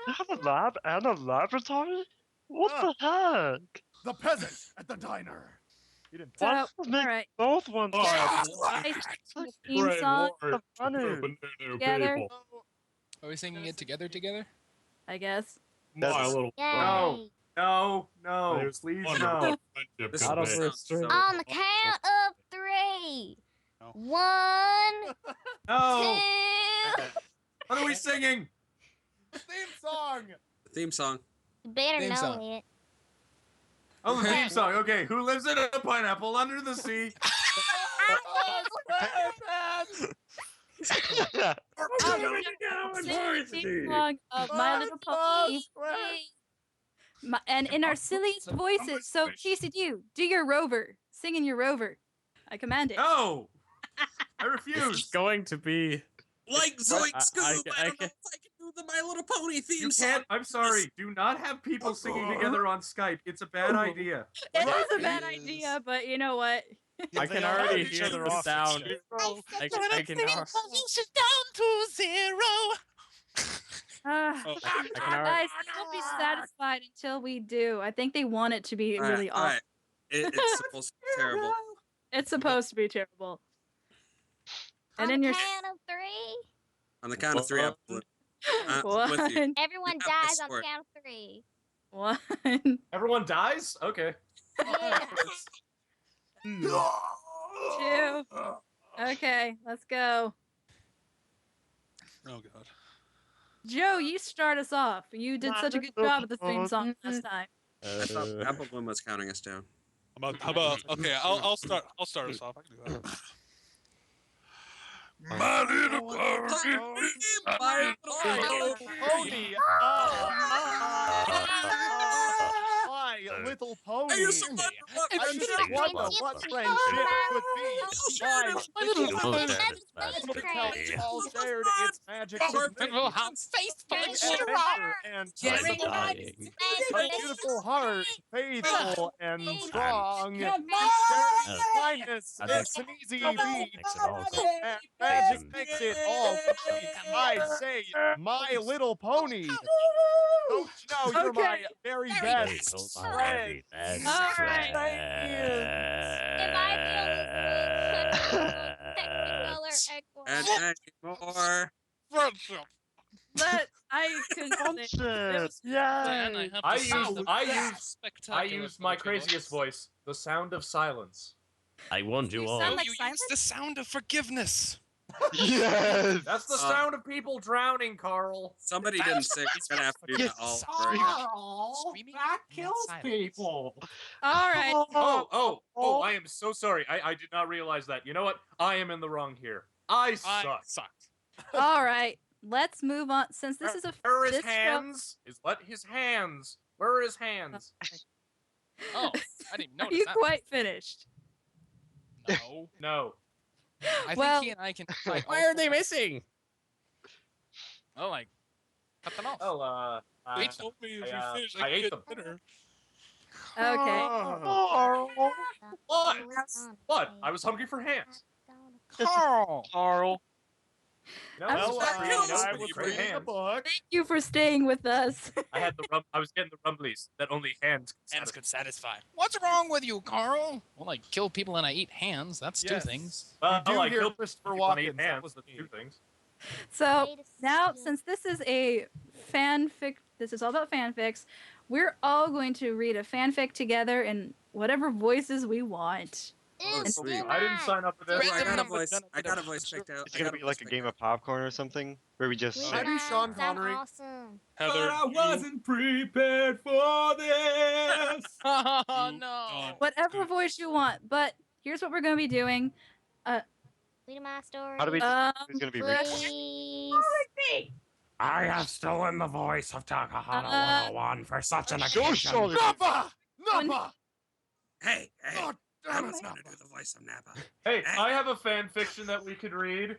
You have a lab and a laboratory? What the heck?
The peasant at the diner. You didn't.
So,
Why
all
does it make
right.
both ones?
I sing the theme song together,
Are we singing it together?
I guess.
My little
No, no, no,
There's
please
wonderful
no.
friendship
This
Out of
conveyed.
restraint.
On the count of 3. 1,
No.
2.
What are we singing?
Theme song.
The theme song.
You better
Theme
know
song.
it.
Oh, the theme song. Okay, who lives in a pineapple under the sea?
Theme song of My Little Pony. And in our silliest voices. So, Casey, do your Rover. Sing in your Rover. I command it.
No, I
This is
refuse.
going to be.
Like Zoink
I
Scoob, I don't know
can-
if I can do the My Little Pony theme
You
song.
can't. I'm sorry. Do not have people singing together on Skype. It's a bad idea.
It is a bad idea, but you know what?
I can already hear the sound. I can.
Solution down to 0.
I
can already.
guys, don't be satisfied until we do. I think they want it to be really
all
awful.
right. It's supposed to be terrible.
It's supposed to be terrible. And
On
then
the
your
count of 3.
On the count of 3, I'm with you.
one,
Everyone
You have my
dies on the
sword.
count of 3.
1,
Everyone dies? Okay.
Yeah.
2. Okay, let's go.
Oh god.
Joe, you start us off. You did such a good job with the theme song last time.
I thought Apple Bloom was counting us down.
How about okay? I'll start us off. I can do that.
My little pony.
My little
Pony. My little pony.
I used to wonder what
I used to wonder what friendship could be. My little pony all shared its magic with me. Adventure and a beautiful heart, faithful and strong. Sharing kindness, it's an easy beat. And magic makes it all complete. I say, my little pony. Don't you know you're my very best friend?
All right.
Am I the only one technicolor
And
equine?
more.
Friendship.
But I couldn't say.
Yeah.
I used my craziest voice, the sound of silence.
I want you
You
all.
sound like
You
silence?
used the sound of forgiveness.
Yes.
That's the sound of people drowning, Carl.
Somebody didn't sing. It's gonna have to be the all.
Carl,
Screaming
that
in
kills
silence.
people.
All right.
Oh, I am so sorry. I did not realize that. You know what? I am in the wrong here. I sucked.
All right. Let's move on. Since this is a
Where are his
this show-
hands? His hands? Where are his hands?
Oh, I didn't even
Are
notice
you
that.
quite finished?
No.
No.
I think
Well-
he and I can. Like,
Why are they missing?
Oh, like cut them off.
Oh,
They told me if you finish,
I
I
ate
get
them.
dinner.
Okay.
What? I was hungry for hands.
Carl.
No,
I'm
well,
sorry.
I
was
was reading a
hands.
book.
Thank you for staying with us.
I was getting the rumblies that only hands could
Hands
satisfy.
could satisfy. What's wrong with you, Carl? Well, I kill people and I eat hands. That's two things.
Well,
You do
I
hear
killed
Christopher
people and ate
Walken, that
hands.
was the
Two things.
So now, since this is a fanfic, this is all about fanfics, we're all going to read a fanfic together in whatever voices we want.
Oh,
It's
sweet.
I didn't sign up for this.
Ooh, I got a voice. I got a voice picked out.
It's gonna be like a game of popcorn or something where we just.
I'd be Sean
Sound
Connery.
awesome.
Heather,
prepared for this.
Oh no.
Whatever voice you want. But here's what we're going to be doing.
Read my story.
How do we? Who's gonna be reading?
Please.
I have stolen the voice of Takahata 101 for such an occasion.
Nappa! Nappa!
Hey,
Oh,
I
damn
was
it.
gonna do the voice of Nappa.
Hey, I have a fan fiction that we could read.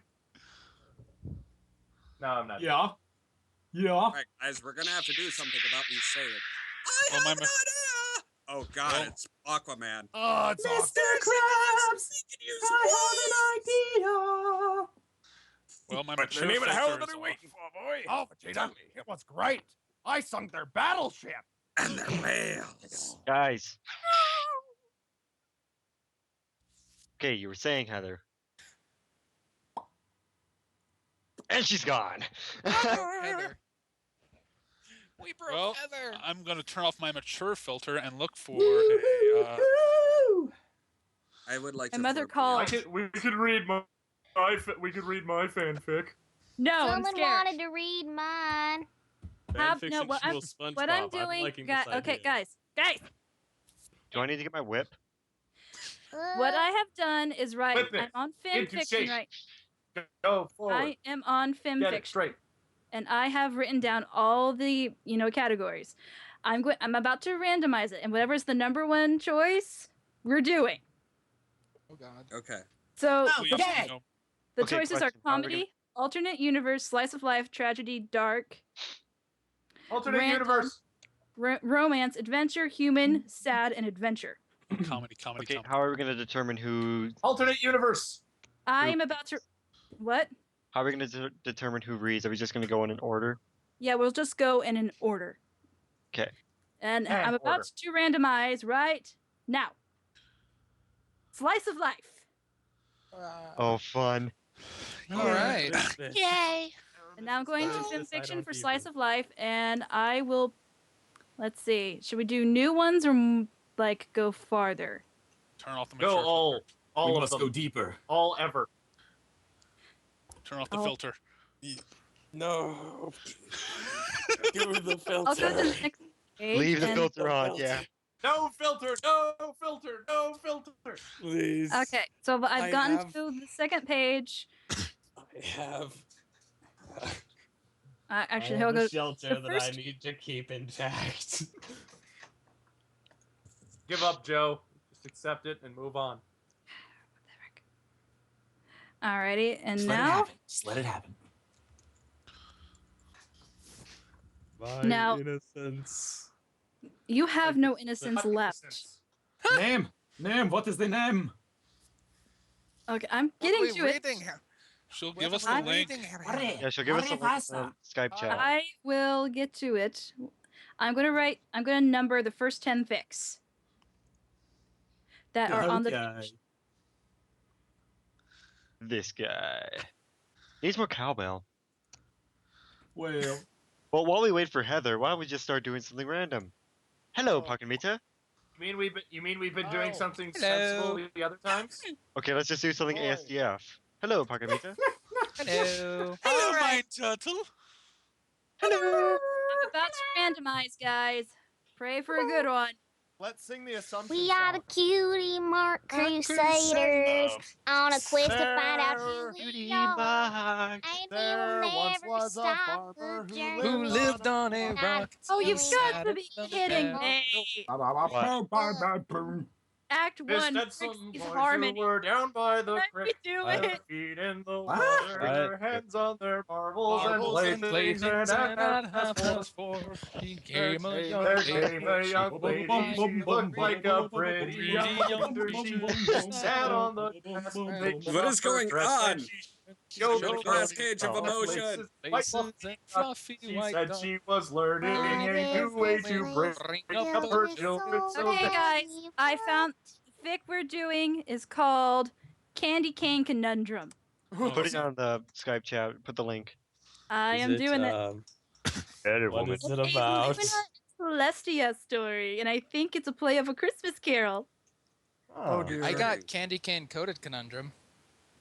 No, I'm not.
Yeah. Yeah.
All right, guys, we're gonna have to do something about me saying. I
Oh,
have
my
an idea. Oh God, it's Aquaman.
Oh, it's
Mr. Krabs, I have an idea.
Well, my
What's the
mature
name of the hell
filter
that
is
are
off.
waiting for, boy?
Oh, Vegeta, it was great. I sunk their battleship.
And their whales.
Guys. Okay, you were saying, Heather. And she's gone.
Heather.
We broke
Well,
Heather.
I'm gonna turn off my mature filter and look for a.
I would like
My
to.
mother
flip
called.
We could read my fanfic.
No, I'm
Someone
scared.
wanted to read mine.
No, what I'm doing, okay, guys,
Do I need to get my whip?
what I have done is right.
Flip it
I'm on
into
fanfiction
shape.
right.
Go forward.
I am on
Get it
fanfiction,
straight.
and I have written down all the categories. I'm about to randomize it, and whatever's the number one choice, we're doing.
Oh God.
Okay.
So
Please,
the
no.
Okay,
choices
question.
are
How are we gonna-
comedy, alternate universe, slice of life, tragedy, dark,
Alternate
random,
universe.
romance, adventure, human, sad, and adventure.
Comedy.
Okay, how are we going to determine who...
Alternate universe.
I am about to. What?
How are we going to determine who reads? Are we just going to go in an order?
Yeah, we'll just go in an order.
Okay.
And
And
I'm about
order.
to randomize right now. Slice of life.
Oh, fun.
All right.
Yay!
And now I'm going to
What is this? I
fanfiction
don't
for
even-
slice of life, and I will. Let's see. Should we do new ones or like go farther?
Turn off the mature
Go
filter.
all
we
of
must
them.
go deeper.
All ever.
Turn off the
Oh.
filter.
No. Do the filter.
I'll go to the next page.
Leave the
and-
filter on, yeah.
No filter. No filter. No filter.
Please.
Okay, so I've
I
gotten
have-
to the second page.
I have.
Actually,
I
he'll
have
go.
a shelter
the
that
first-
I need to keep intact.
Give up, Joe. Just accept it and move on.
Alrighty, and
Just let it
now
happen. Just let it happen.
My
Now-
innocence.
you have no innocence left.
Name. What is the name?
Okay, I'm
What are
getting
we
to it.
reading here?
She'll
What
give us
are
the
we
link.
reading here?
Yeah, she'll give us a link on Skype chat.
I will get to it. I'm gonna number the first 10 fics that are on the page.
This guy. Needs more cowbell.
Well,
Well, while we wait for Heather, why don't we just start doing something random? Hello, Pakamita.
You mean we've been doing something
Hello.
sensible the other times?
Okay, let's just do something ASDF. Hello, Pakamita.
Hello.
Hello, my turtle.
I'm about to randomize, guys. Pray for a good one.
Let's sing the assumption.
We are the cutie mark crusaders on a quest to find out who we are. And we
There
will
once
never
was a
stop
farmer
the
who
journey.
Who lived on a rock?
Oh, you've
Yes.
got to be kidding me. Act
Fist
1
and some
is
boys
harmony.
who were down by the
Let me
creek.
do
Their
it.
feet in the
What?
water, their hands on their marbles and playthings, and at half past 4,
He came a
there
young
came a young lady. She looked like a pretty young wonder. She sat on the grass.
What is going on?
Showed
The
the
glass
girl
cage of
the
emotion.
faces and fluffy
She
white
said
dogs.
she was learning a new way to bring up her children. So
Okay,
that
guys, I found the fic we're doing is called Candy Cane Conundrum.
Put it on the Skype chat. Put the link.
I
Is
am
it,
doing it.
Better
What
woman.
is it about?
It's a Celestia story, and I think it's a play of A Christmas Carol.
Oh dear.
I got candy cane coated conundrum.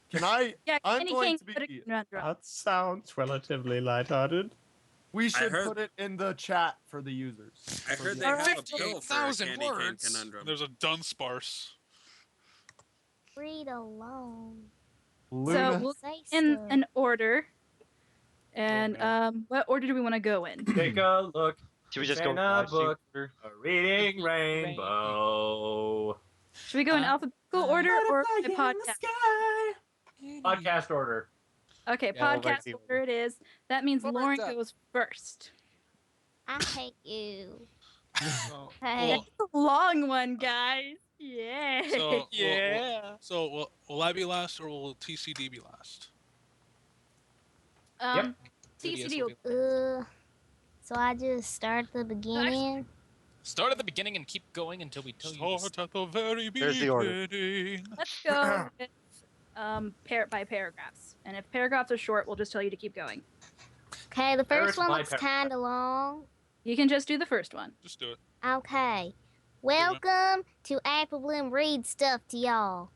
Can I?
Yeah,
I'm
Candy
going
Cane
to be.
Conundrum.
That sounds relatively lighthearted.
We should
heard-
put it in the chat for the users.
I
For
heard
the-
they have a bill for a
58,000
candy cane
words.
conundrum.
There's a Dunsparce.
Read alone.
So
Luna.
we'll
Say
in
stuff.
an order. And what order do we want to go in?
take a look.
Should we just
It's
go
in a
rising
book.
order?
A reading rainbow.
Should we go in alphabetical order or by podcast?
Podcast order.
Okay,
Yeah, we'll
podcast
write the
order it is. That means
What
Lauren
is that?
goes first.
I hate you.
Oh,
Hey.
Well,
long one, guys. Yeah.
So, will I be last or will TCD be last?
TCD will
So I just start at the beginning.
Start at the beginning and keep going until we tell you.
Start at the very
There's the order.
beginning.
Let's go with by paragraphs. And if paragraphs are short, we'll just tell you to keep going.
Okay, the first one
by
looks
paragraph.
kind of long.
You can just do the first one.
Just do it.
Okay. Welcome to Apple Bloom Read Stuff to y'all.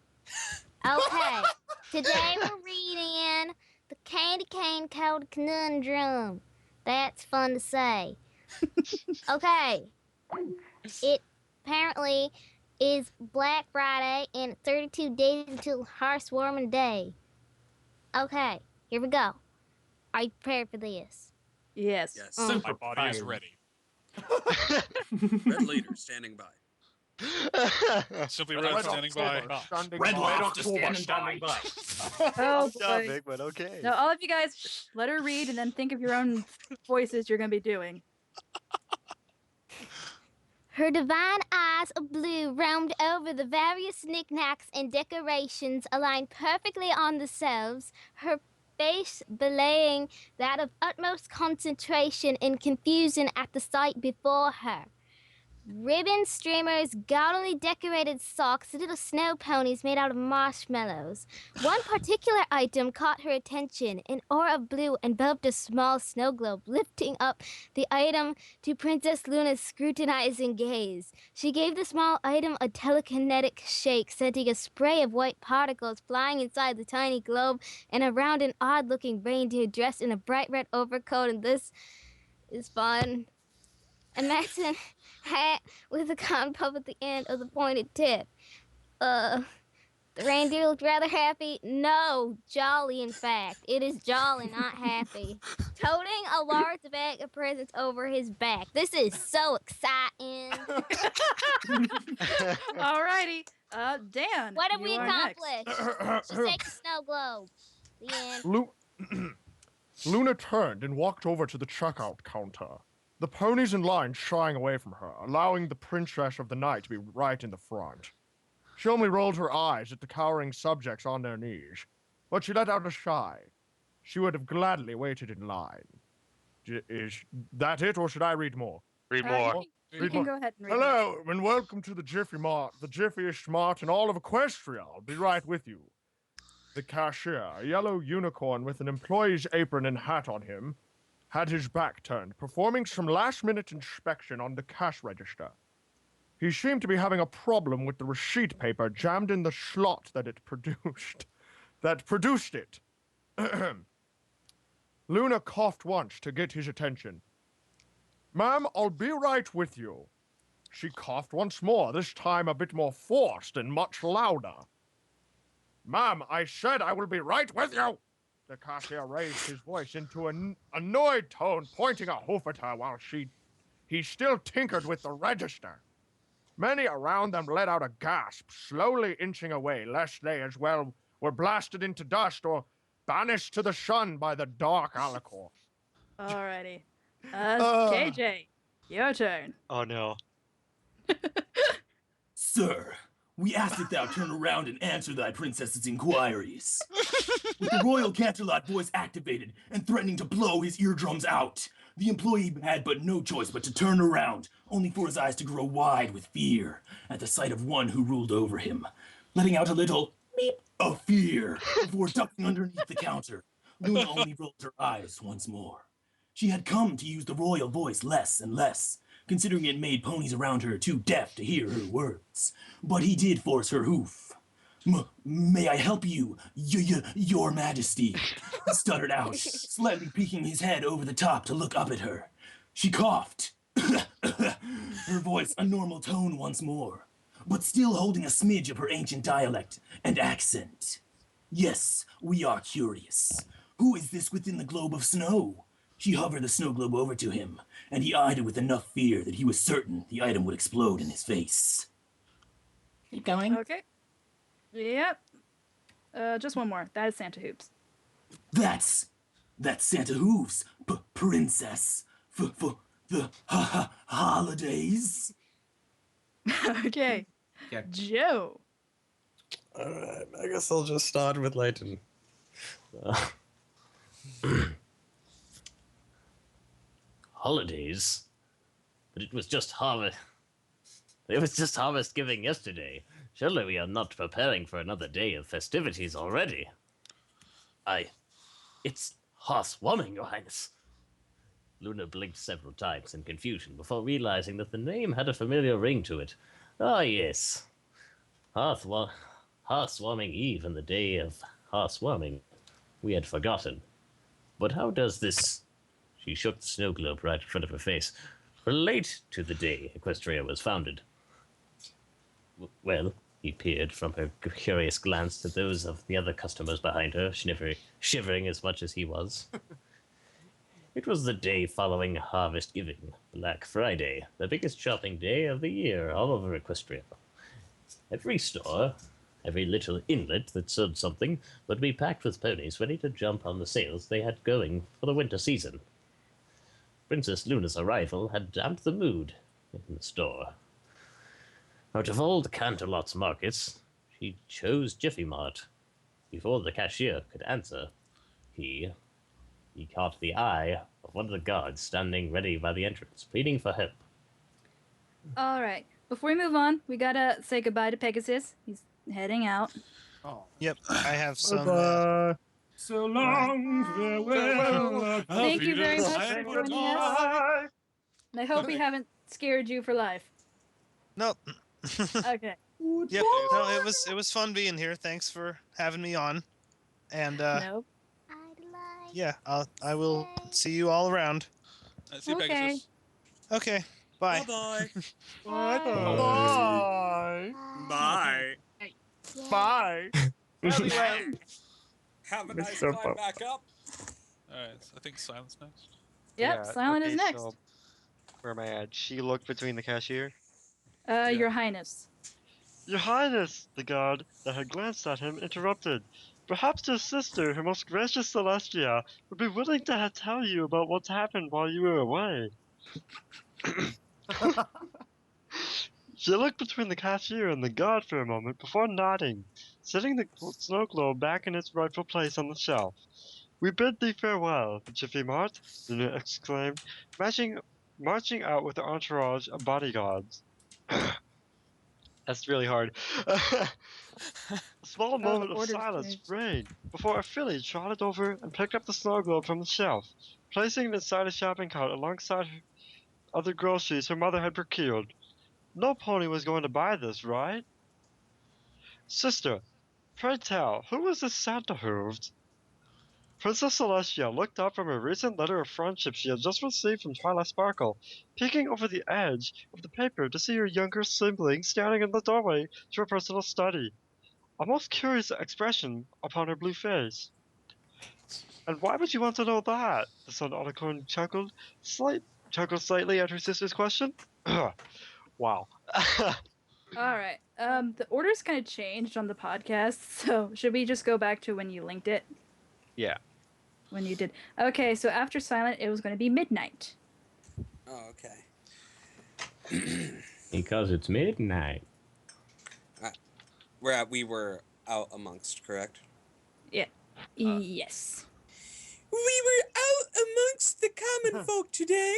Okay. Today we're reading The Candy Cane Code Conundrum. That's fun to say. Okay. It apparently is Black Friday and 32 days until Hearthwarming Day. Okay, here we go. Are you prepared for this?
Yes.
Yes.
My body is ready.
Red leader standing by.
Simply Red standing by.
Red Loft just standing by.
Oh
Not
boy.
big, but okay.
Now, all of you guys, let her read and then think of your own voices you're going to be doing.
Her divine eyes of blue roamed over the various knickknacks and decorations aligned perfectly on the shelves, her face belaying that of utmost concentration and confusion at the sight before her. Ribbon streamers, gaudily decorated socks, little snow ponies made out of marshmallows. One particular item caught her attention, an aura of blue enveloped a small snow globe, lifting up the item to Princess Luna's scrutinizing gaze. She gave the small item a telekinetic shake, sending a spray of white particles flying inside the tiny globe and around an odd-looking reindeer dressed in a bright red overcoat, and this is fun. A Maxon hat with a cotton puff at the end of the pointed tip. The reindeer looked rather happy. No, jolly, in fact. It is jolly, not happy. Toting a large bag of presents over his back. This is so exciting.
Alrighty. Dan.
What have
you
we
are next.
accomplished? She takes the snow globe. The end.
Luna turned and walked over to the checkout counter. The ponies in line shying away from her, allowing the princess of the night to be right in the front. She only rolled her eyes at the cowering subjects on their knees, but she let out a sigh. She would have gladly waited in line. Is that it, or should I read more?
Read more.
You can go ahead and read.
Hello, and welcome to the Jiffy Mart, the jiffiest mart in all of Equestria. I'll be right with you. The cashier, a yellow unicorn with an employee's apron and hat on him, had his back turned, performing some last-minute inspection on the cash register. He seemed to be having a problem with the receipt paper jammed in the slot that produced it. Luna coughed once to get his attention. Ma'am, I'll be right with you. She coughed once more, this time a bit more forced and much louder. Ma'am, I said I will be right with you. The cashier raised his voice into an annoyed tone, pointing a hoof at her while he still tinkered with the register. Many around them let out a gasp, slowly inching away, lest they as well were blasted into dust or banished to the sun by the dark alicorn.
Alrighty. KJ, your turn.
Oh no.
Sir, we ask that thou turn around and answer thy princess's inquiries. With the royal Canterlot voice activated and threatening to blow his eardrums out, the employee had but no choice but to turn around, only for his eyes to grow wide with fear at the sight of one who ruled over him, letting out a little meep of fear before ducking underneath the counter. Luna only rolled her eyes once more. She had come to use the royal voice less and less, considering it made ponies around her too deaf to hear her words. But he did force her hoof. May I help you, your majesty? He stuttered out, slightly peeking his head over the top to look up at her. She coughed, her voice a normal tone once more, but still holding a smidge of her ancient dialect and accent. Yes, we are curious. Who is this within the globe of snow? She hovered the snow globe over to him, and he eyed it with enough fear that he was certain the item would explode in his face.
Keep going.
Okay. Yep. Just one more. That is Santa Hoops.
That's Santa Hooves, princess, for the holidays.
Okay.
Okay.
Joe.
Alright, I guess I'll just start with Leighton.
Holidays? But it was just harvest. It was just harvest giving yesterday. Surely we are not preparing for another day of festivities already. It's hearthwarming, Your Highness. Luna blinked several times in confusion before realizing that the name had a familiar ring to it. Ah, yes. Hearthwarming Eve and the day of hearthwarming. We had forgotten. But how does this... She shook the snow globe right in front of her face. Relate to the day Equestria was founded. Well, he peered from her curious glance to those of the other customers behind her, shivering as much as he was. It was the day following Harvest Giving, Black Friday, the biggest shopping day of the year all over Equestria. Every store, every little inlet that sold something would be packed with ponies ready to jump on the sales they had going for the winter season. Princess Luna's arrival had damped the mood in the store. Out of all the Canterlot's markets, she chose Jiffy Mart. Before the cashier could answer, he caught the eye of one of the guards standing ready by the entrance, pleading for help.
All right. Before we move on, we gotta say goodbye to Pegasus. He's heading out.
Oh.
Yep, I have some.
So long, farewell.
Thank you very much for joining us. And I hope we haven't scared you for life.
Nope.
Okay.
Yep. No, it was fun being here. Thanks for having me on. And
Nope.
yeah, I will see you all around.
See you, Pegasus.
Okay. Bye.
Bye-bye.
Bye.
Bye.
Bye.
Have a nice
Mr.
time
Pop.
back up.
Alright, I think Silence next.
Yep, Silent is next.
So, where am I at? She looked between the cashier.
Your Highness.
Your Highness, the guard that had glanced at him interrupted. Perhaps your sister, her most gracious Celestia, would be willing to tell you about what's happened while you were away. She looked between the cashier and the guard for a moment before nodding, setting the snow globe back in its rightful place on the shelf. We bid thee farewell, Jiffy Mart, Luna exclaimed, marching out with her entourage of bodyguards. That's really hard. A small moment of silence reigned before a filly trotted over and picked up the snow globe from the shelf, placing it inside a shopping cart alongside other groceries her mother had procured. No pony was going to buy this, right? Sister, pray tell, who was this Santa hooved? Princess Celestia looked up from a recent letter of friendship she had just received from Twilight Sparkle, peeking over the edge of the paper to see her younger sibling standing in the doorway to her personal study, a most curious expression upon her blue face. And why would you want to know that? The Sun Unicorn chuckled slightly at her sister's question. Wow.
All right. The order's kind of changed on the podcast, so should we just go back to when you linked it?
Yeah.
When you did. Okay, so after Silent, it was going to be Midnight.
Oh, okay.
Because it's midnight.
We were out amongst, correct?
Yeah. Yes.
We were out amongst the common folk today,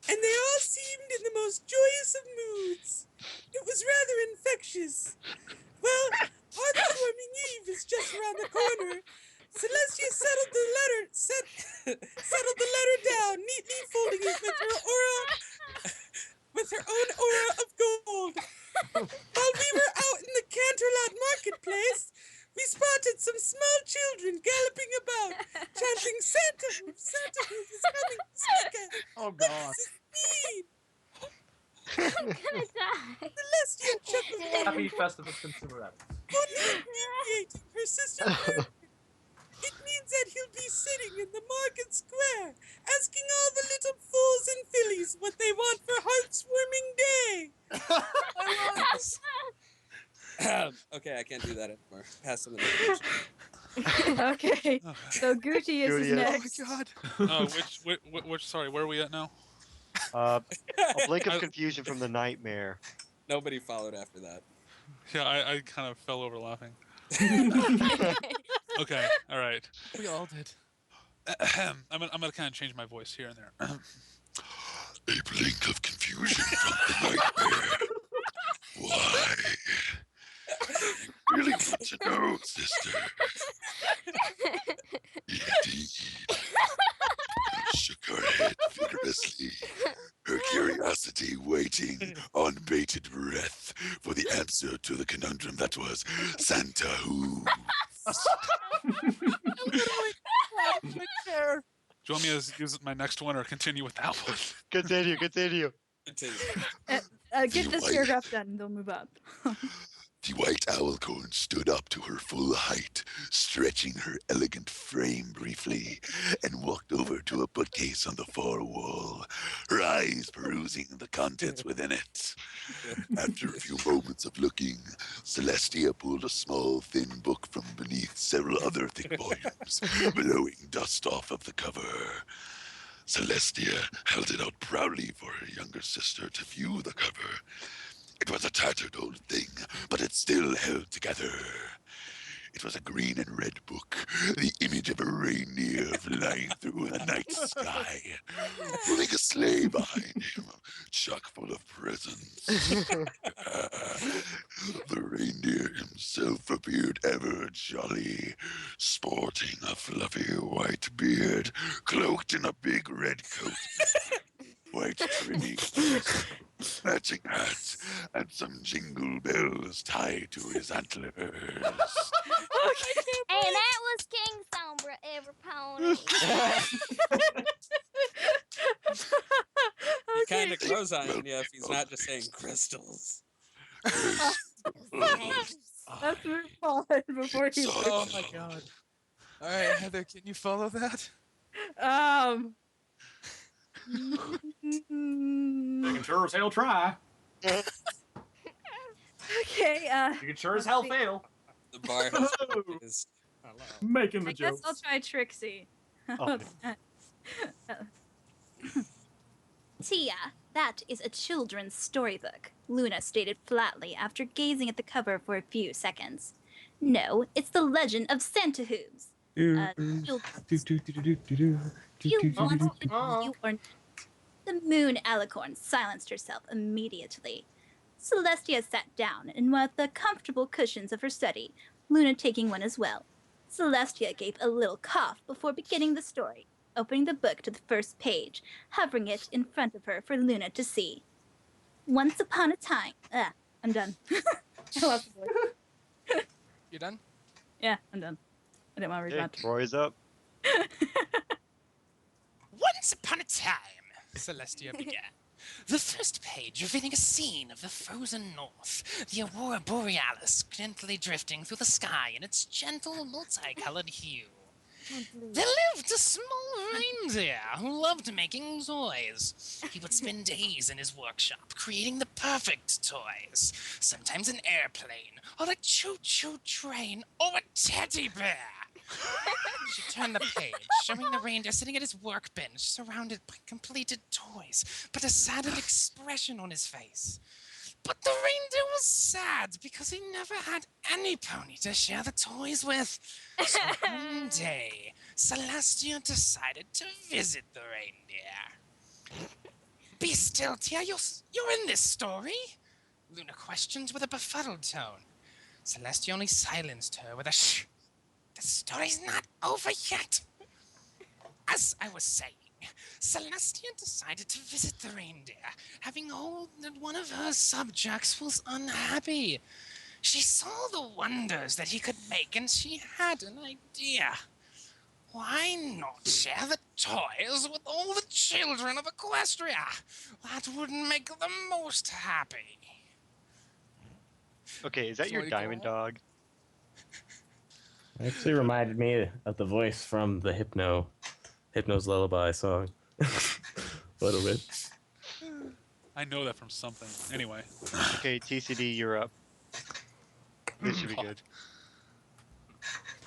and they all seemed in the most joyous of moods. It was rather infectious. Well, Hearthwarming Eve is just around the corner. Celestia settled the letter down, neatly folding it with her own aura of gold. While we were out in the Canterlot marketplace, we spotted some small children galloping about, chanting, "Santa Hoof is coming this weekend."
Oh,
What
God.
does this mean?
I'm gonna die.
Celestia chuckled.
Happy Festivus Consumer Apps.
Only abbreviating her sister word. It means that he'll be sitting in the market square, asking all the little fools and fillies what they want for Hearthwarming Day.
Okay, I can't do that anymore. Pass them the
Okay, so Gucci is next.
Oh my god. Which, sorry, where are we at now?
A blink of confusion from the nightmare.
Nobody followed after that.
Yeah, I kind of fell over laughing. Okay, all right.
We all did.
I'm gonna kind of change my voice here and there.
A blink of confusion from the nightmare. Why? You really want to know, sister? Indeed. Shook her head vigorously, her curiosity waiting on bated breath for the answer to the conundrum that was Santa who.
Do you want me to use my next one or continue with that one?
Continue.
Get this paragraph done, and they'll move up.
The white owlcorn stood up to her full height, stretching her elegant frame briefly, and walked over to a bookcase on the far wall, her eyes perusing the contents within it. After a few moments of looking, Celestia pulled a small, thin book from beneath several other thick volumes, blowing dust off of the cover. Celestia held it out proudly for her younger sister to view the cover. It was a tattered old thing, but it still held together. It was a green and red book, the image of a reindeer flying through the night sky, pulling a sleigh behind him, chock full of presents. The reindeer himself appeared ever jolly, sporting a fluffy white beard, cloaked in a big red coat, white trimmings, matching hat, and some jingle bells tied to his antlers.
And that was King Sombra, every pony.
He kind of grows on you if he's not just saying crystals.
Let's move on before he.
Oh my god. All right, Heather, can you follow that?
They can sure as hell try.
Okay.
You can sure as hell fail.
The bar is
making the
I guess
jokes.
I'll try Trixie.
Oh.
Tia, that is a children's storybook, Luna stated flatly after gazing at the cover for a few seconds. No, it's the legend of Santa Hooves. You want to you or not. The moon alicorn silenced herself immediately. Celestia sat down in one of the comfortable cushions of her study, Luna taking one as well. Celestia gave a little cough before beginning the story, opening the book to the first page, hovering it in front of her for Luna to see. Once upon a time... I'm done. I lost the voice.
You done?
Yeah, I'm done. I didn't want to read much.
Roy's up.
Once upon a time, Celestia began. The first page revealing a scene of the frozen north, the aurora borealis gently drifting through the sky in its gentle, multicolored hue. There lived a small reindeer who loved making toys. He would spend days in his workshop creating the perfect toys, sometimes an airplane, or a choo-choo train, or a teddy bear. She turned the page, showing the reindeer sitting at his workbench, surrounded by completed toys, but a saddened expression on his face. But the reindeer was sad because he never had any pony to share the toys with. So one day, Celestia decided to visit the reindeer. Be still, Tia, you're in this story? Luna questioned with a befuddled tone. Celestia only silenced her with a shh. The story's not over yet. As I was saying, Celestia decided to visit the reindeer, having heard that one of her subjects was unhappy. She saw the wonders that he could make, and she had an idea. Why not share the toys with all the children of Equestria? That would make them most happy.
Okay, is that your diamond dog?
Actually reminded me of the voice from the Hypno's Lullaby song. A little bit.
I know that from something. Anyway.
Okay, TCD, you're up. This should be good.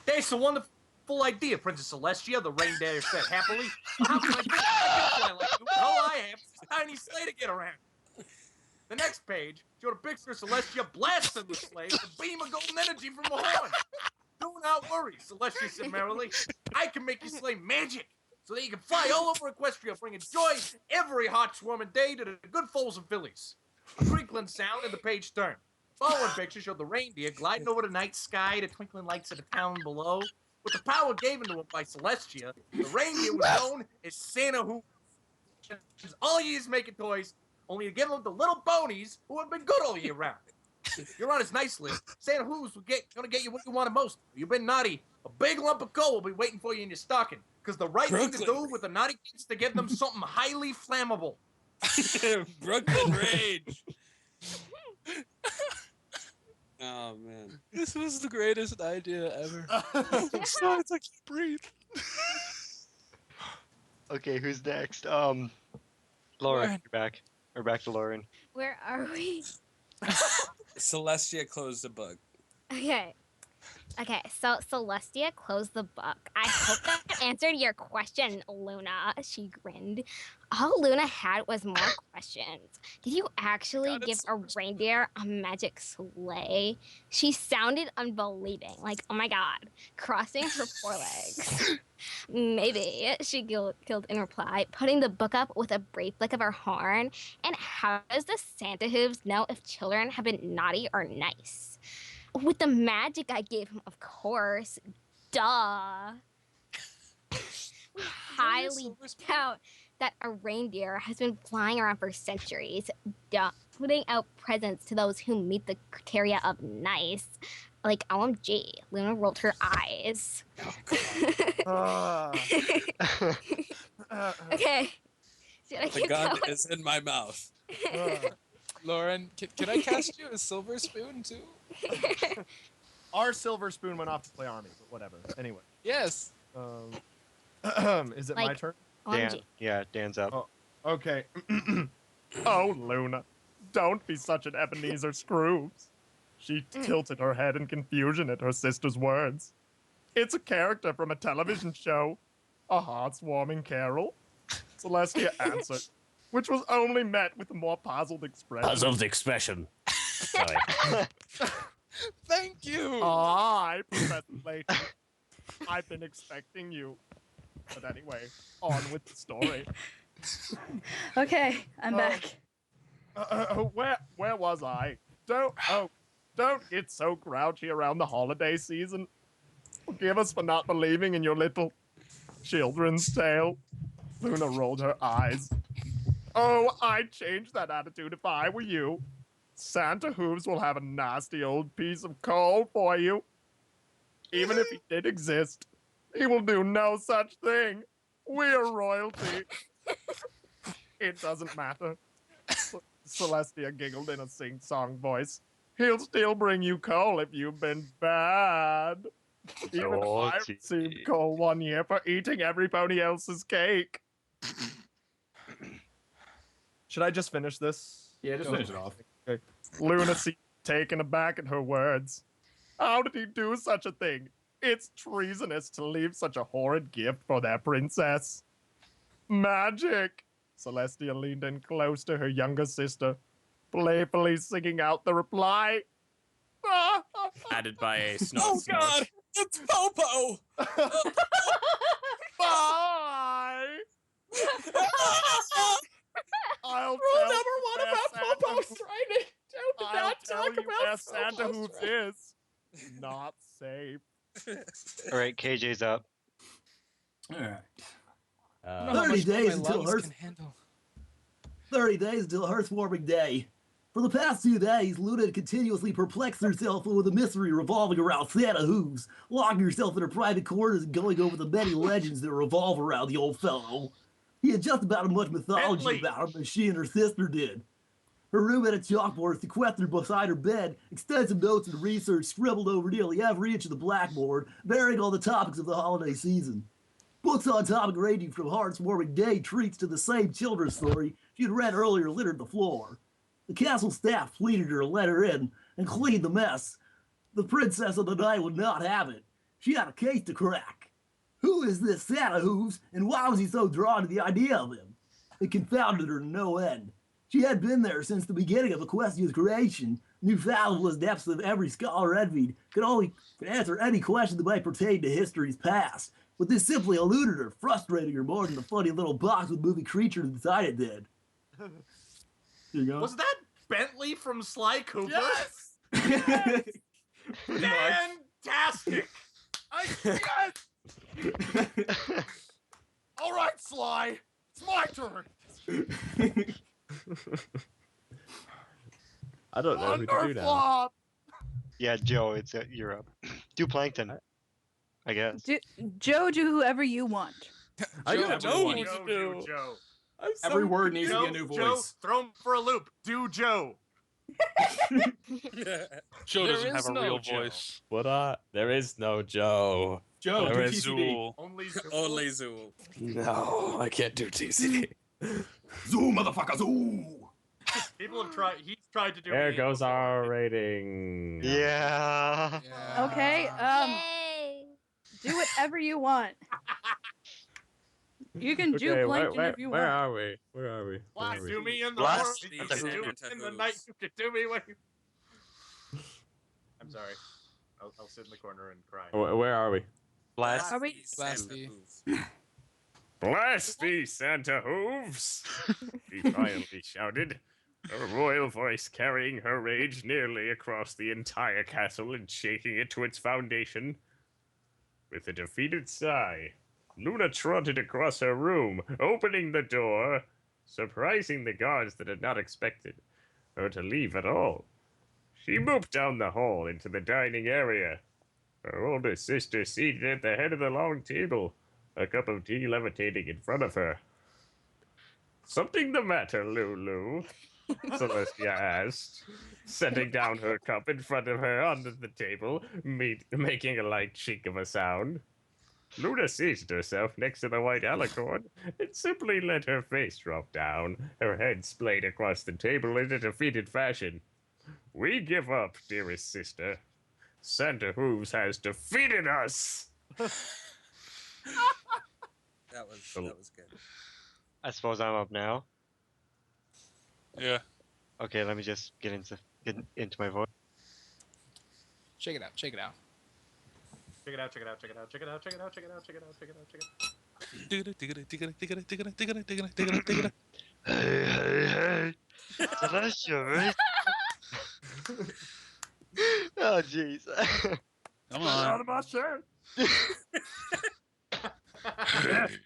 That's a wonderful idea, Princess Celestia, the reindeer said happily. How can I do it? I can fly like you. All I have is a tiny sleigh to get around. The next page showed a picture of Celestia blasting the sleigh with a beam of golden energy from the horn. Do not worry, Celestia said merrily. I can make your sleigh magic so that you can fly all over Equestria, bringing joy every hot swarming day to the good foals and fillies. A crinkling sound and the page turned. Following picture showed the reindeer gliding over the night sky, the twinkling lights of the town below. With the power given to him by Celestia, the reindeer was known as Santa Who. All years making toys, only to give them to little ponies who have been good all year round. You're on his nice list. Santa Who's gonna get you what you wanted most. You've been naughty. A big lump of coal will be waiting for you in your stocking. Because the right thing to do with the naughty kids is to give them something highly flammable.
Brooklyn Rage. Oh man.
This was the greatest idea ever.
Besides, I can't breathe.
Okay, who's next? Lauren, you're back. We're back to Lauren.
Where are we?
Celestia closed the book.
Okay. Okay, so Celestia closed the book. I hope that answered your question, Luna. She grinned. All Luna had was more questions. Did you actually give a reindeer a magic sleigh? She sounded unbelieving. Like, oh my god, crossing her forelegs. Maybe, she giggled in reply, putting the book up with a brief flick of her horn. And how does the Santa Hooves know if children have been naughty or nice? With the magic I gave him, of course. Duh. Highly doubt that a reindeer has been flying around for centuries, putting out presents to those who meet the criteria of nice. Like, OMG, Luna rolled her eyes. Okay.
The gun is in my mouth.
Lauren, can I cast you a silver spoon too?
Our silver spoon went off to play army, but whatever. Anyway.
Yes.
Is it my turn?
Dan, yeah, Dan's up.
Oh, okay. Oh, Luna, don't be such an Ebenezer Scrooge. She tilted her head in confusion at her sister's words. It's a character from a television show. A heart-warming carol. Celestia answered, which was only met with a more puzzled expression.
Puzzled expression. Sorry.
Thank you.
Hi, Professor Layton. I've been expecting you. But anyway, on with the story.
Okay, I'm back.
Where was I? Don't get so grouchy around the holiday season. Forgive us for not believing in your little children's tale. Luna rolled her eyes. Oh, I'd change that attitude if I were you. Santa Hooves will have a nasty old piece of coal for you. Even if he did exist, he will do no such thing. We're royalty. It doesn't matter. Celestia giggled in a sing-song voice. He'll still bring you coal if you've been bad. Even I received coal one year for eating everybody else's cake. Should I just finish this?
Yeah, just finish it off.
Okay. Luna seemed taken aback at her words. How did he do such a thing? It's treasonous to leave such a horrid gift for their princess. Magic! Celestia leaned in close to her younger sister, playfully singing out the reply.
Added by a snort.
Oh God! It's Popo!
Bye! I'll
Rule number one about Popo's writing. Do
I'll
not
tell
talk
you
about
where Santa
Popo's
Hooves
writing.
is. Not safe.
All right, KJ's up.
All right.
I don't know how
30
much more
days
my
until
lungs
Earth.
can handle.
30 days until Hearthwarming Day. For the past 2 days, Luna had continuously perplexed herself with a mystery revolving around Santa Hooves, locking herself in her private quarters and going over the many legends that revolve around the old fellow. He had just about as much mythology about him as she and her sister did. Her room had a chalkboard sequestered beside her bed, extensive notes and research scribbled over nearly every inch of the blackboard, bearing all the topics of the holiday season. Books on topic ranging from Hearthwarming Day treats to the same children's story she had read earlier littered the floor. The castle staff pleaded her to let her in and clean the mess. The princess of the night would not have it. She had a case to crack. Who is this Santa Hooves, and why was he so drawn to the idea of him? It confounded her to no end. She had been there since the beginning of Equestria's creation, knew fathomless depths of every scholar envied, could answer any question that might pertain to history's past. But this simply eluded her, frustrating her more than the funny little box with moving creatures inside it did. There you go.
Was that Bentley from Sly Cooper?
Yes!
Fantastic!
All right, Sly. It's my turn.
I don't know who to do now.
Flop.
Yeah, Joe, it's you're up. Do Plankton, I guess.
Joe, do whoever you want.
I don't know who to
Joe,
do.
Joe.
I'm so
Every word needs to be a
confused.
new voice. Joe, throw him for a loop. Do Joe.
Joe
There
doesn't
is
have a
no
real
Joe.
voice.
There is no Joe.
Joe,
There
do
is
TCD.
Zool.
Only Zool.
Only Zool.
No, I can't do TCD.
Zoo, motherfucker, zoo!
People have tried. He's tried to do.
There
me
goes
before.
our rating.
Yeah.
Okay.
Yay!
Do whatever you want. You can do
Okay,
Plankton if you
where
want.
are we? Where are we? Where are we?
Do me in the
Blast
world.
me,
You
Santa
can do
Hooves.
it in the night. You can do me when you. I'm sorry. I'll sit in the corner and cry.
Where are we?
Blast.
Are we-
Blast
thee.
Blast thee, Santa Hooves! He finally shouted, her royal voice carrying her rage nearly across the entire castle and shaking it to its foundation. With a defeated sigh, Luna trotted across her room, opening the door, surprising the guards that had not expected her to leave at all. She moved down the hall into the dining area, her older sister seated at the head of the long table, a cup of tea levitating in front of her. Something the matter, Lulu? Celestia asked, setting down her cup in front of her onto the table, making a light chink of a sound. Luna seated herself next to the white alicorn and simply let her face drop down, her head splayed across the table in a defeated fashion. We give up, dearest sister. Santa Hooves has defeated us!
That was good.
I suppose I'm up now.
Yeah.
Okay, let me just get into my voice.
Check it out. Check it out.
Check it out. Check it out. Check it out. Check it out. Check it out. Check it out. Check it out. Check it out. Check it out.
Hey. Celestia, right? Oh, jeez.
Come
Get
on.
out of my shirt.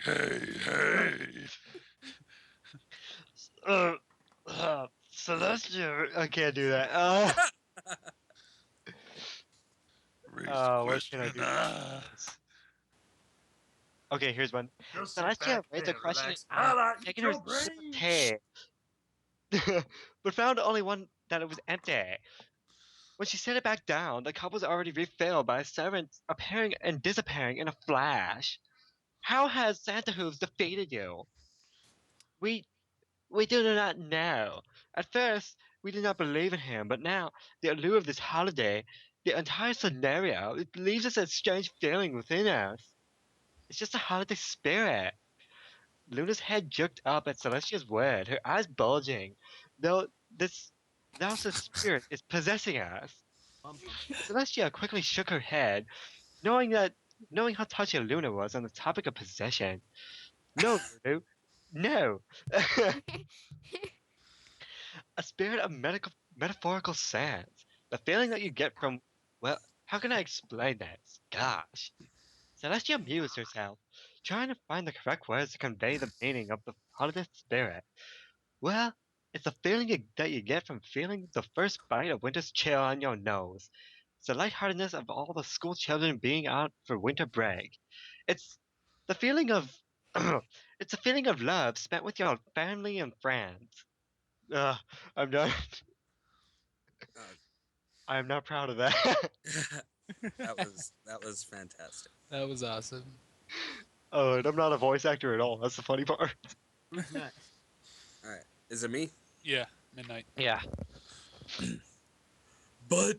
Hey.
Celestia, I can't do that. What can I do? Okay, here's one.
Just sit
Celestia
back
raised a
there,
question
relax.
taking her tea, but found only one that it was empty. When she set it back down, the cup was already refilled by a servant appearing and disappearing in a flash. How has Santa Hooves defeated you? We do not know. At first, we did not believe in him, but now, the allure of this holiday, the entire scenario, it leaves us a strange feeling within us. It's just a holiday spirit. Luna's head jerked up at Celestia's word, her eyes bulging, though this spirit is possessing us. Celestia quickly shook her head, knowing how touchy Luna was on the topic of possession. No, Lulu, no. A spirit of metaphorical sense. The feeling that you get from, well, how can I explain this? Gosh. Celestia amused herself, trying to find the correct words to convey the meaning of the holiday spirit. Well, it's the feeling that you get from feeling the first bite of winter's chill on your nose. It's the lightheartedness of all the school children being out for winter break. It's the feeling of it's a feeling of love spent with your family and friends. I'm done. I'm not proud of that.
that was fantastic.
That was awesome.
Oh, and I'm not a voice actor at all. That's the funny part.
All right, is it me?
Yeah, midnight.
Yeah.
But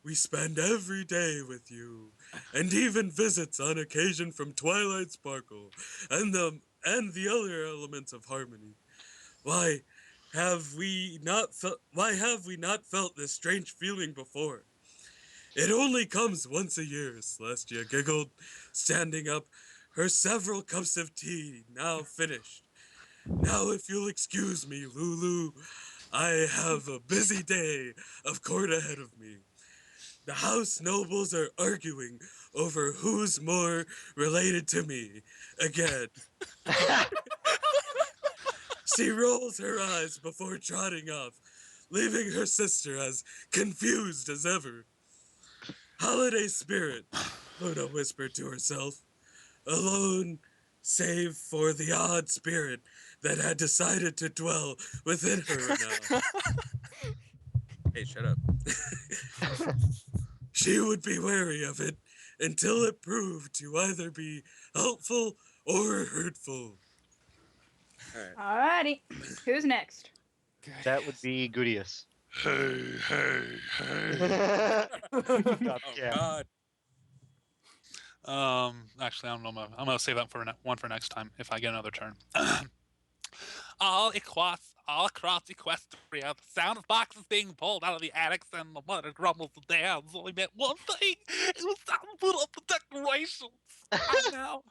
we spend every day with you, and even visits on occasion from Twilight Sparkle, and the other elements of harmony. Why,
why have we not felt this strange feeling before? It only comes once a year, Celestia giggled, standing up, her several cups of tea now finished. Now, if you'll excuse me, Lulu, I have a busy day of court ahead of me. The house nobles are arguing over who's more related to me again. She rolls her eyes before trotting off, leaving her sister as confused as ever. Holiday spirit, Luna whispered to herself, alone save for the odd spirit that had decided to dwell within her now. Hey, shut up. She would be wary of it until it proved to either be helpful or hurtful.
Alrighty. Who's next?
That would be Goodius.
Hey, hey, hey.
God.
Actually, I don't know. I'm gonna save that for one for next time if I get another turn. All across Equestria, the sound of boxes being pulled out of the attics and the muttered grumbles of dams only meant one thing. It was time to put up the decorations. I know.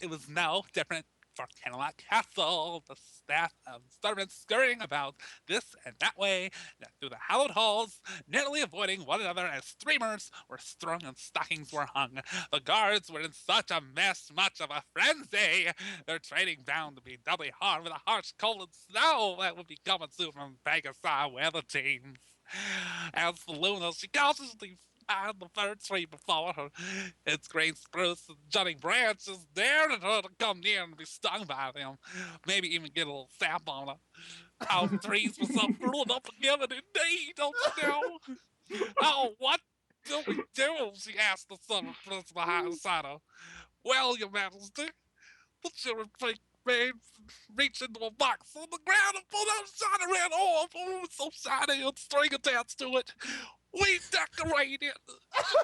It was no different for Camelot Castle. The staff of servants scurrying about this and that way through the hallowed halls, nearly avoiding one another as streamers were strung and stockings were hung. The guards were in such a mess, much of a frenzy. Their training bound to be doubly hard with a harsh cold and snow that would be coming soon from Vegas weather teams. As the Luna, she cautiously eyed the fir tree before her. Its green spruce and jutting branches dared at her to come near and be stung by them. Maybe even get a little sap on her. Our trees were so cruel up together indeed, don't you know? Oh, what do we do? She asked the summer prince behind her. Well, your majesty, the children take me, reach into a box on the ground and pull out a shiny red orb. Oh, it's so shiny and string attached to it. We decorate it.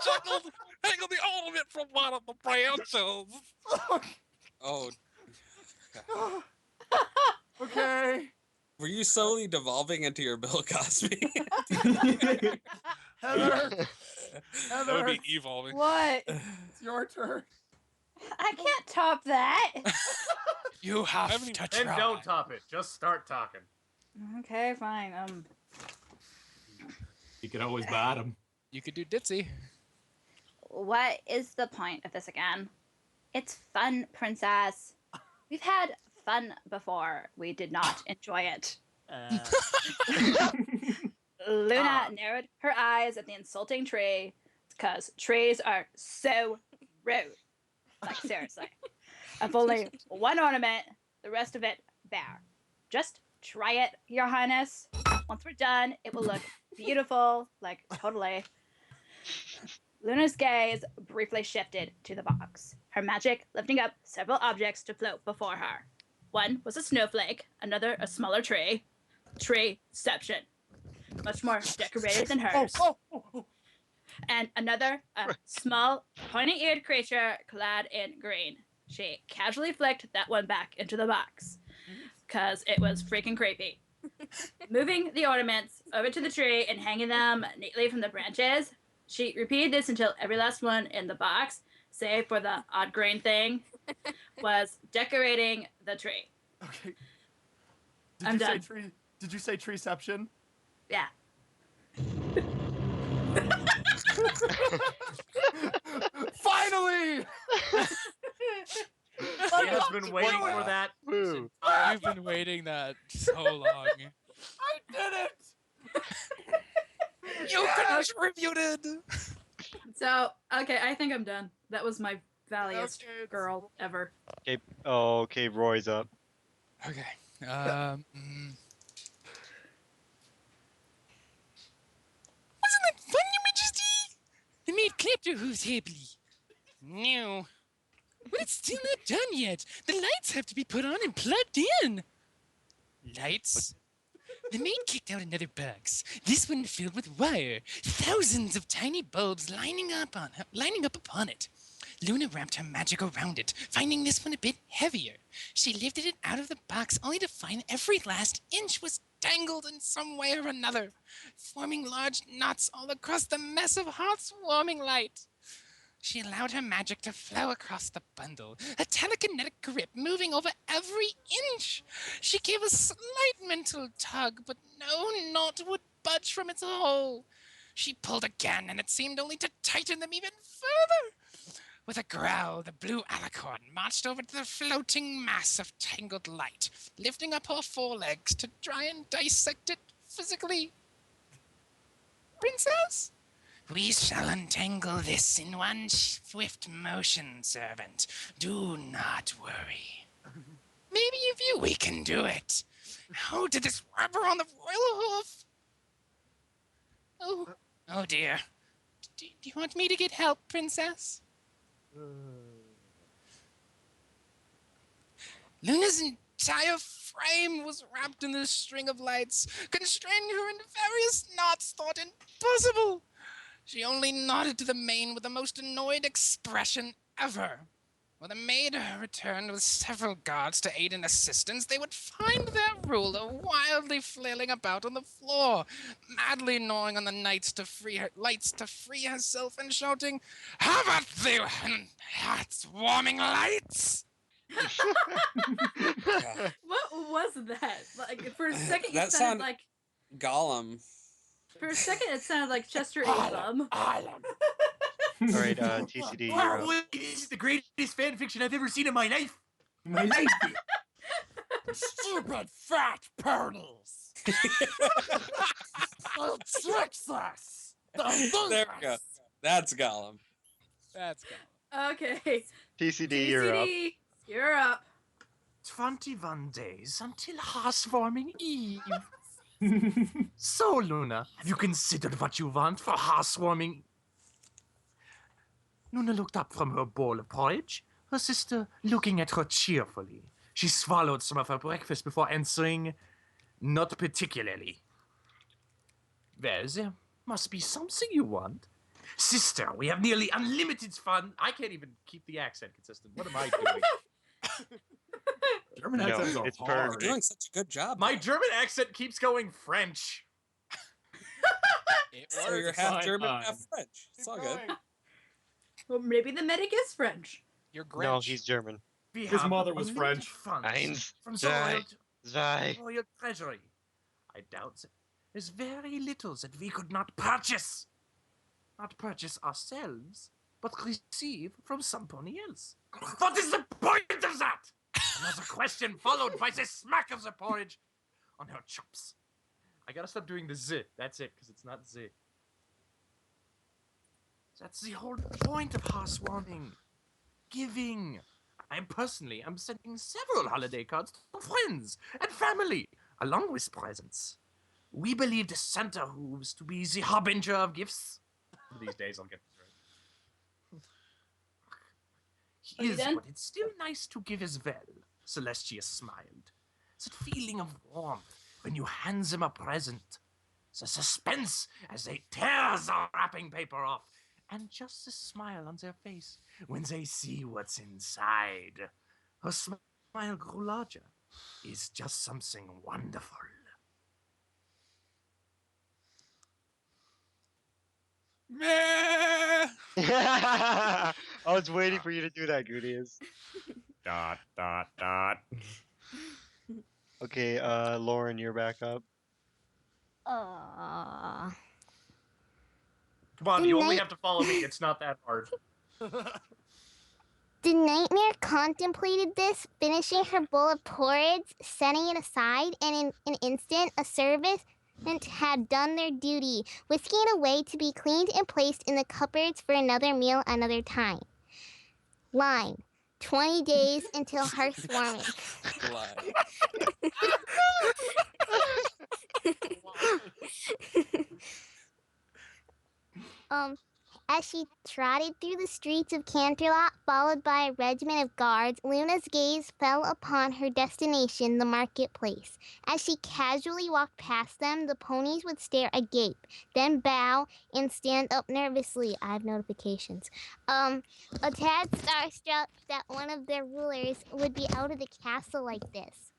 Chuckled, hang on the ornament from one of the branches.
Oh.
Okay.
Were you slowly devolving into your Bill Cosby?
Heather.
That would be evolving.
What?
It's your turn.
I can't top that.
You have to try.
Then don't top it. Just start talking.
Okay, fine.
You could always bat him.
You could do Ditzy.
What is the point of this again? It's fun, princess. We've had fun before. We did not enjoy it. Luna narrowed her eyes at the insulting tree because trees are so rude. Like, seriously. If only one ornament, the rest of it bare. Just try it, Your Highness. Once we're done, it will look beautiful, like, totally. Luna's gaze briefly shifted to the box, her magic lifting up several objects to float before her. One was a snowflake, another a smaller tree. Treeception. Much more decorated than hers. And another, a small, pointy-eared creature clad in green. She casually flicked that one back into the box, because it was freaking creepy. Moving the ornaments over to the tree and hanging them neatly from the branches, she repeated this until every last one in the box, save for the odd green thing, was decorating the tree.
Okay.
I'm done.
Did you say treeception?
Yeah.
Finally!
He has been waiting for that.
You've been waiting that so long.
I did it!
You contributed!
So, okay, I think I'm done. That was my valiest girl ever.
Okay. Oh, okay. Roy's up.
Okay.
Wasn't that fun, Your Majesty? They made Klepto hooves happily. No. But it's still not done yet. The lights have to be put on and plugged in. Lights? The maid kicked out another box. This one filled with wire. Thousands of tiny bulbs lining up upon it. Luna wrapped her magic around it, finding this one a bit heavier. She lifted it out of the box only to find every last inch was tangled in some way or another, forming large knots all across the mess of hot swarming light. She allowed her magic to flow across the bundle, a telekinetic grip moving over every inch. She gave a slight mental tug, but no knot would budge from its hole. She pulled again, and it seemed only to tighten them even further. With a growl, the blue alicorn marched over to the floating mass of tangled light, lifting up her forelegs to try and dissect it physically. Princess? We shall untangle this in one swift motion, servant. Do not worry. Maybe if we can do it. How did this rubber on the royal hoof? Oh dear. Do you want me to get help, princess? Luna's entire frame was wrapped in this string of lights, constraining her into various knots thought impossible. She only nodded to the mane with the most annoyed expression ever. When the maid returned with several guards to aid in assistance, they would find their ruler wildly flailing about on the floor, madly gnawing on the lights to free herself and shouting, "Have at thee, heart-warming lights!"
What was that? Like for a second, you
That
sounded
sound
like
Gollum.
for a second it sounded like Chester A. Bum.
All right, TCD, you're up.
This is the greatest fan fiction I've ever seen in my life. My life.
Stupid fat ponies! They'll tricks us!
There we go. That's Gollum.
That's Gollum.
Okay.
TCD, you're up.
TCD, you're up.
21 days until Heartwarming Eve. So, Luna, have you considered what you want for Heartwarming? Luna looked up from her bowl of porridge, her sister looking at her cheerfully. She swallowed some of her breakfast before answering, "Not particularly." Well, there must be something you want. Sister, we have nearly unlimited fun. I can't even keep the accent consistent. What am I doing?
German
No,
accents are
it's
hard.
perfect.
You're doing such a good job.
My German accent keeps going French.
So you're half German, half French. It's all good.
Well, maybe the medic is French.
You're
No,
Grinch.
he's German.
We
His
have
mother was
unlimited
French.
funds
Eins,
from the
zwei, zwei.
royal treasury. I doubt that there's very little that we could not purchase. Not purchase ourselves, but receive from somebody else. What is the point of that? Another question followed by the smack of the porridge on her chops. I gotta stop doing the z. That's it, because it's not z. That's the whole point of housewarming. Giving. I'm sending several holiday cards to friends and family, along with presents. We believe the Santa hooves to be the harbinger of gifts. These days I'll get this right.
Are you
Is,
done?
but it's still nice to give as well. Celestia smiled. That feeling of warmth when you hand them a present. The suspense as they tear the wrapping paper off. And just the smile on their face when they see what's inside. Her smile grew larger. It's just something wonderful.
Meh.
I was waiting for you to do that, Goodies.
Dot, dot, dot.
Okay, Lauren, you're back up.
Come on,
The
you only
night-
have to follow me. It's not that hard.
The nightmare contemplated this, finishing her bowl of porridge, setting it aside, and in an instant, a servant had done their duty, whisking it away to be cleaned and placed in the cupboards for another meal another time. Line: 20 days until heartwarming. As she trotted through the streets of Canterlot, followed by a regiment of guards, Luna's gaze fell upon her destination, the marketplace. As she casually walked past them, the ponies would stare agape, then bow and stand up nervously. I have notifications. A tad starstruck that one of their rulers would be out of the castle like this.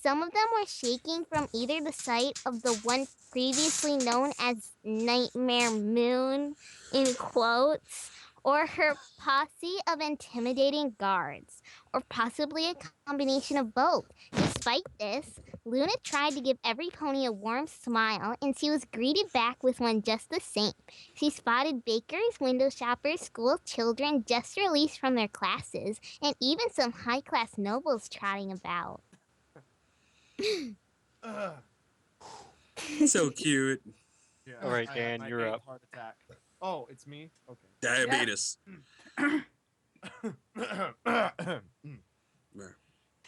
Some of them were shaking from either the sight of the one previously known as Nightmare Moon, in quotes, or her posse of intimidating guards, or possibly a combination of both. Despite this, Luna tried to give every pony a warm smile, and she was greeted back with one just the same. She spotted bakers, window shoppers, school children just released from their classes, and even some high-class nobles trotting about.
So cute.
Yeah.
All right,
I
Dan,
had my
you're
8th
up.
Heart attack. Oh, it's me. Okay.
Diabetes.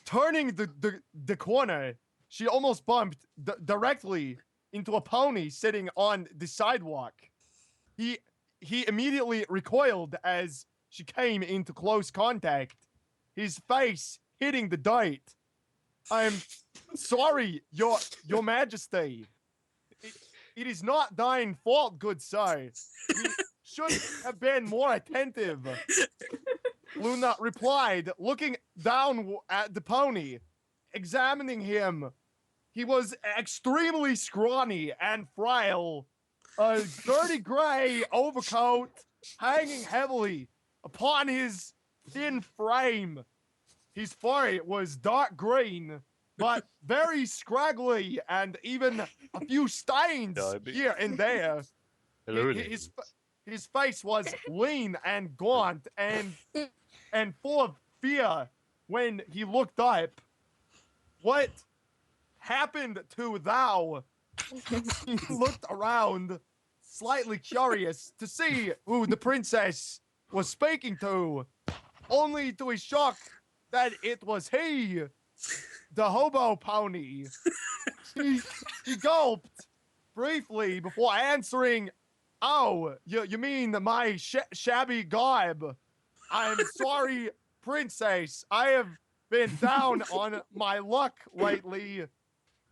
Turning the corner, she almost bumped directly into a pony sitting on the sidewalk. He immediately recoiled as she came into close contact, his face hitting the dirt. I'm sorry, your majesty. It is not thine fault, good sir. We should have been more attentive. Luna replied, looking down at the pony, examining him. He was extremely scrawny and frail. A dirty gray overcoat hanging heavily upon his thin frame. His fur was dark green, but very scraggly and even a few stains here and there. His face was lean and gaunt and full of fear when he looked up. What happened to thou? He looked around, slightly curious to see who the princess was speaking to, only to his shock that it was he, the hobo pony. He gulped briefly before answering, "Oh, you mean my shabby garb? I'm sorry, princess. I have been down on my luck lately.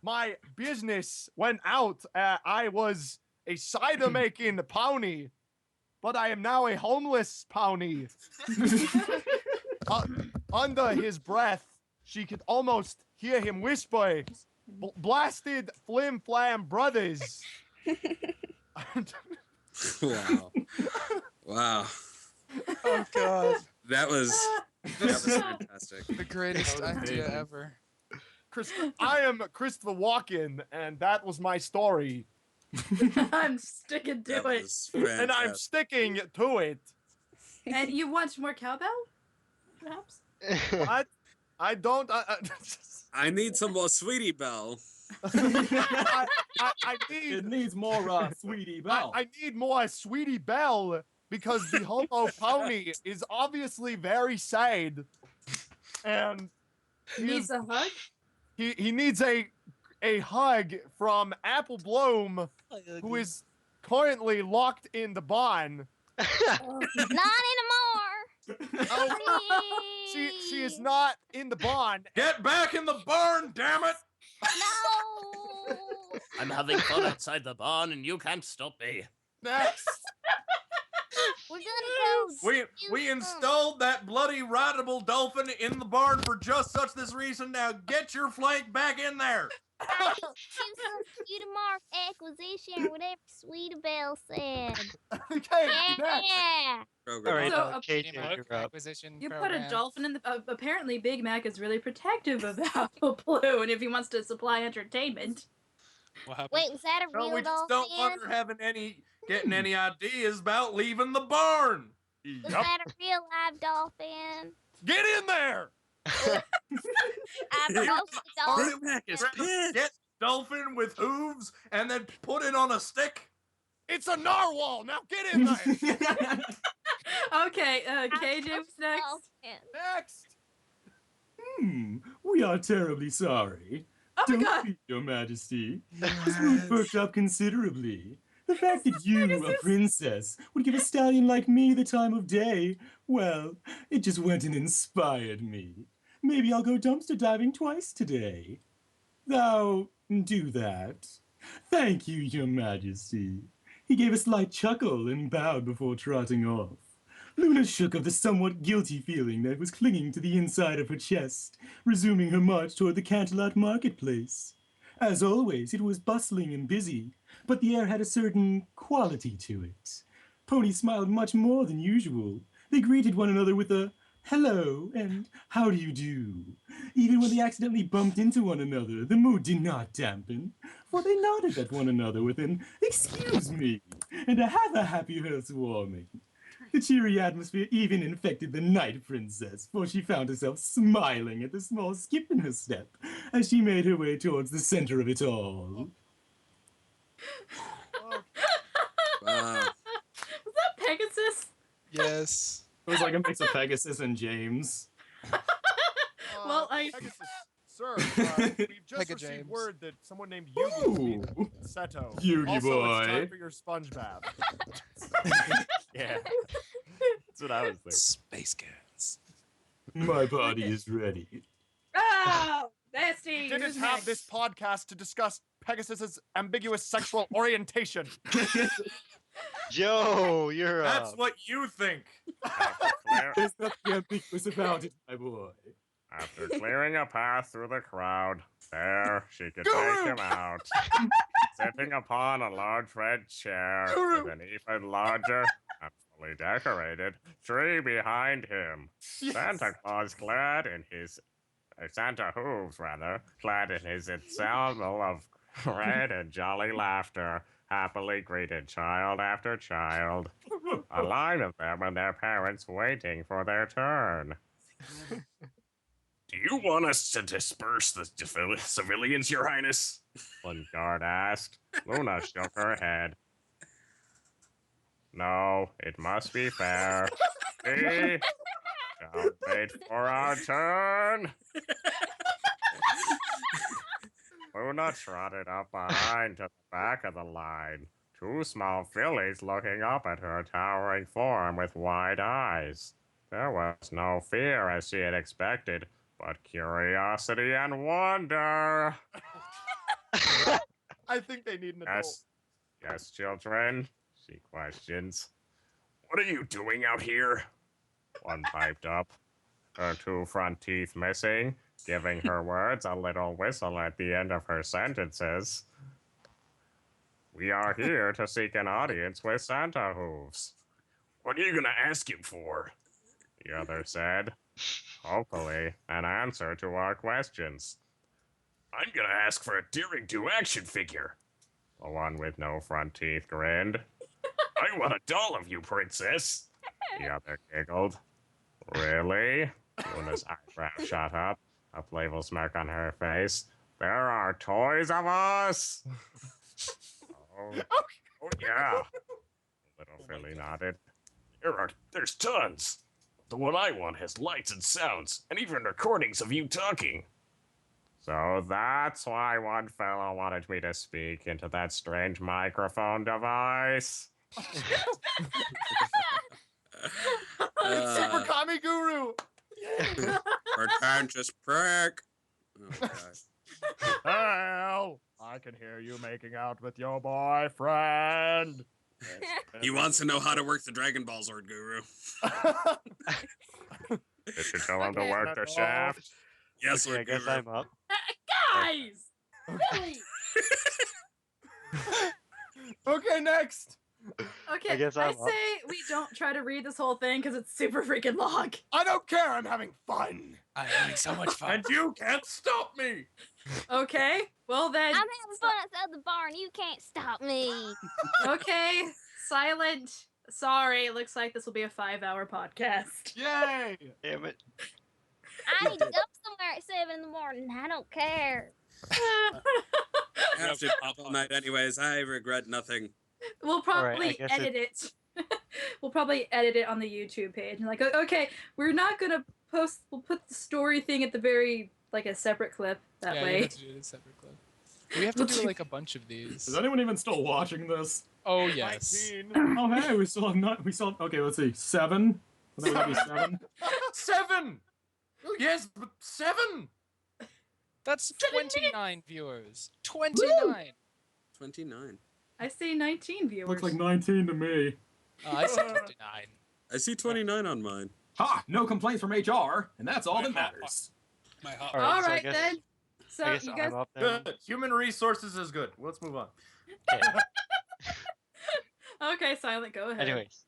My business went out. I was a cider-making pony, but I am now a homeless pony." Under his breath, she could almost hear him whisper, "Blasted Flim Flam Brothers."
Wow. Wow.
Oh God.
That was fantastic.
The greatest idea ever.
I am Christopher Walken, and that was my story.
I'm sticking to it.
And I'm sticking to it.
And you want more cowbell? Perhaps?
I don't.
I need some more Sweetie Belle.
I need.
It needs more Sweetie Belle.
I need more Sweetie Belle because the hobo pony is obviously very sad, and
Needs a hug?
He needs a hug from Apple Bloom, who is currently locked in the barn.
Not anymore.
She is not in the barn.
Get back in the barn, damn it!
No.
I'm having fun outside the barn, and you can't stop me.
Next.
We're gonna go.
We installed that bloody rideable dolphin in the barn for just such this reason. Now get your flank back in there.
Sweet Mark acquisition or whatever Sweet Belle said.
Okay,
yeah.
All right,
So,
KJ, you're up.
You put a dolphin in the. Apparently, Big Mac is really protective of Apple Blue, and if he wants to supply entertainment.
What happened?
Wait, was that a real
We just don't want
dolphin?
her getting any ideas about leaving the barn.
Was that a real live dolphin?
Get in there.
I broke the dolphin.
Get dolphin with hooves and then put it on a stick.
It's a narwhal. Now get in there.
Okay, KJ was next.
Next.
We are terribly sorry.
Oh my
Don't
God.
be, Your Majesty. This mood perked up considerably. The fact that you, a princess, would give a stallion like me the time of day, well, it just went and inspired me. Maybe I'll go dumpster diving twice today. Thou do that. Thank you, your majesty. He gave a slight chuckle and bowed before trotting off. Luna shook of the somewhat guilty feeling that was clinging to the inside of her chest, resuming her march toward the Canterlot marketplace. As always, it was bustling and busy, but the air had a certain quality to it. Pony smiled much more than usual. They greeted one another with a hello and how do you do? Even when they accidentally bumped into one another, the mood did not dampen, for they nodded at one another with an excuse me and a have a happy housewarming. The cheery atmosphere even infected the night princess, for she found herself smiling at the small skip in her step as she made her way towards the center of it all.
Wow.
Was that Pegasus?
Yes. It was like a mix of Pegasus and James.
Well, I.
Pegasus, sir, we've just
Pega
received
James.
word that someone named Yugi is being Seto.
Yugi
also,
boy.
It's time for your sponge bath.
Yeah. That's what I was thinking.
Space Cats.
My body is ready.
Oh, nasty.
We didn't
Who's
have
next?
this podcast to discuss Pegasus's ambiguous sexual orientation.
Yo, you're
That's what you think.
There's nothing ambiguous about it, my boy.
After clearing a path through the crowd, there she could
Guru!
take him out, sitting upon a large red chair
Guru!
with an even larger and fully decorated tree behind him.
Yes.
Santa Claus clad in his Santa Hooves, rather, clad in his ensemble of red and jolly laughter, happily greeted child after child, a line of them and their parents waiting for their turn.
Do you want us to disperse the civilians, Your Highness?
One guard asked. Luna shook her head. No, it must be fair. We shall wait for our turn. Luna trotted up behind to the back of the line, two small fillies looking up at her towering form with wide eyes. There was no fear as she had expected, but curiosity and wonder.
I think they need an adult.
Yes, children, she questions.
What are you doing out here?
One piped up, her two front teeth missing, giving her words a little whistle at the end of her sentences. We are here to seek an audience with Santa Hooves.
What are you gonna ask him for?
The other said. Hopefully, an answer to our questions.
I'm gonna ask for a Daring Do action figure.
The one with no front teeth grinned.
I want a doll of you, princess.
The other giggled. Really? Luna's eyebrow shot up, a playful smirk on her face. There are toys of us! Oh yeah. Little filly nodded.
There's tons. The one I want has lights and sounds, and even recordings of you talking.
So that's why one fellow wanted me to speak into that strange microphone device.
Super Kami Guru!
Pretentious prick. Oh, God.
Well, I can hear you making out with your boyfriend.
He wants to know how to work the Dragon Ball Zord, Guru.
Did you tell him to work the shaft?
Yes,
Okay, I
Lord
guess
Guru.
I'm up.
Guys! Really?
Okay, next.
Okay,
I guess
I
I'm up.
say we don't try to read this whole thing because it's super freaking long.
I don't care. I'm having fun.
I'm having so much fun.
And you can't stop me.
Okay, well then.
I'm having fun outside the bar and you can't stop me.
Okay, silent. Sorry, looks like this will be a 5-hour podcast.
Yay!
Damn it.
I need to go somewhere at 7 in the morning. I don't care.
I have to pop all night anyways. I regret nothing.
We'll probably
guess
edit it. We'll probably edit it on the YouTube page. And like, okay, we're not gonna post. We'll put the story thing at the very, like a separate clip that
Yeah,
way.
you have to do it a separate clip. We have to do like a bunch of these.
Is anyone even still watching this?
Oh yes.
19.
Oh hey, we still have not. We still. Okay, let's see. 7. Would that be 7?
7. Oh, yes, but 7.
That's 29 viewers. 29.
29.
I say 19 viewers.
Looks like 19 to me.
I said 29.
I see 29 on mine.
Ha! No complaints from HR, and that's all that matters.
My hot.
All right, then. So
I guess
you guys.
I'm up then.
Good. Human resources is good. Let's move on.
Okay, Silent, go ahead.
Anyways.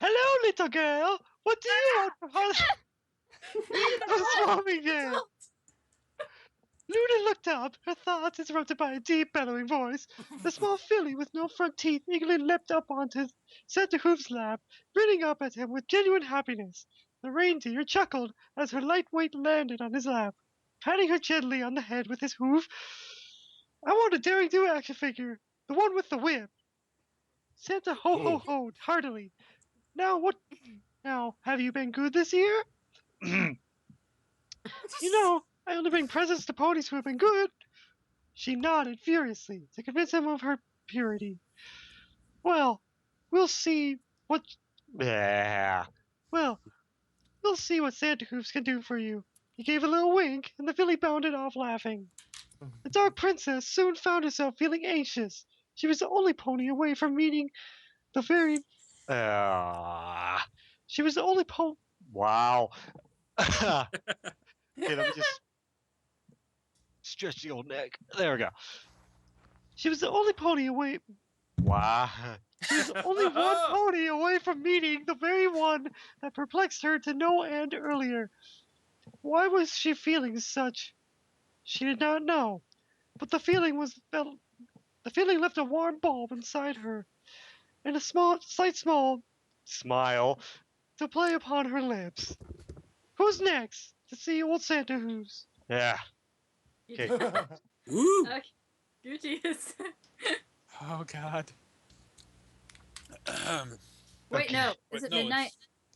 Hello, little girl. What do you want for swarming game? Luna looked up, her thoughts interrupted by a deep, bellowing voice. The small filly with no front teeth eagerly leapt up onto Santa Hoof's lap, grinning up at him with genuine happiness. The reindeer chuckled as her light weight landed on his lap, patting her gently on the head with his hoof. I want a daring do action figure, the one with the whip. Santa ho-ho-hoed heartily. Now, have you been good this year? I only bring presents to ponies who have been good. She nodded furiously to convince him of her purity. Well, we'll see what... Yeah. Well, we'll see what Santa Hooves can do for you. He gave a little wink, and the filly bounded off laughing. The Dark Princess soon found herself feeling anxious. She was the only pony away from meeting the very... She was the only pony... Wow. Okay, let me just stretch the old neck. There we go. She was the only pony away... Wow. She was only one pony away from meeting the very one that perplexed her to no end earlier. Why was she feeling such? She did not know. But the feeling left a warm bulb inside her, and a slight smile to play upon her lips. Who's next to see old Santa Hooves? Yeah.
Okay.
Woo!
Goodies.
Oh God.
Wait, no. Is it
no,
midnight?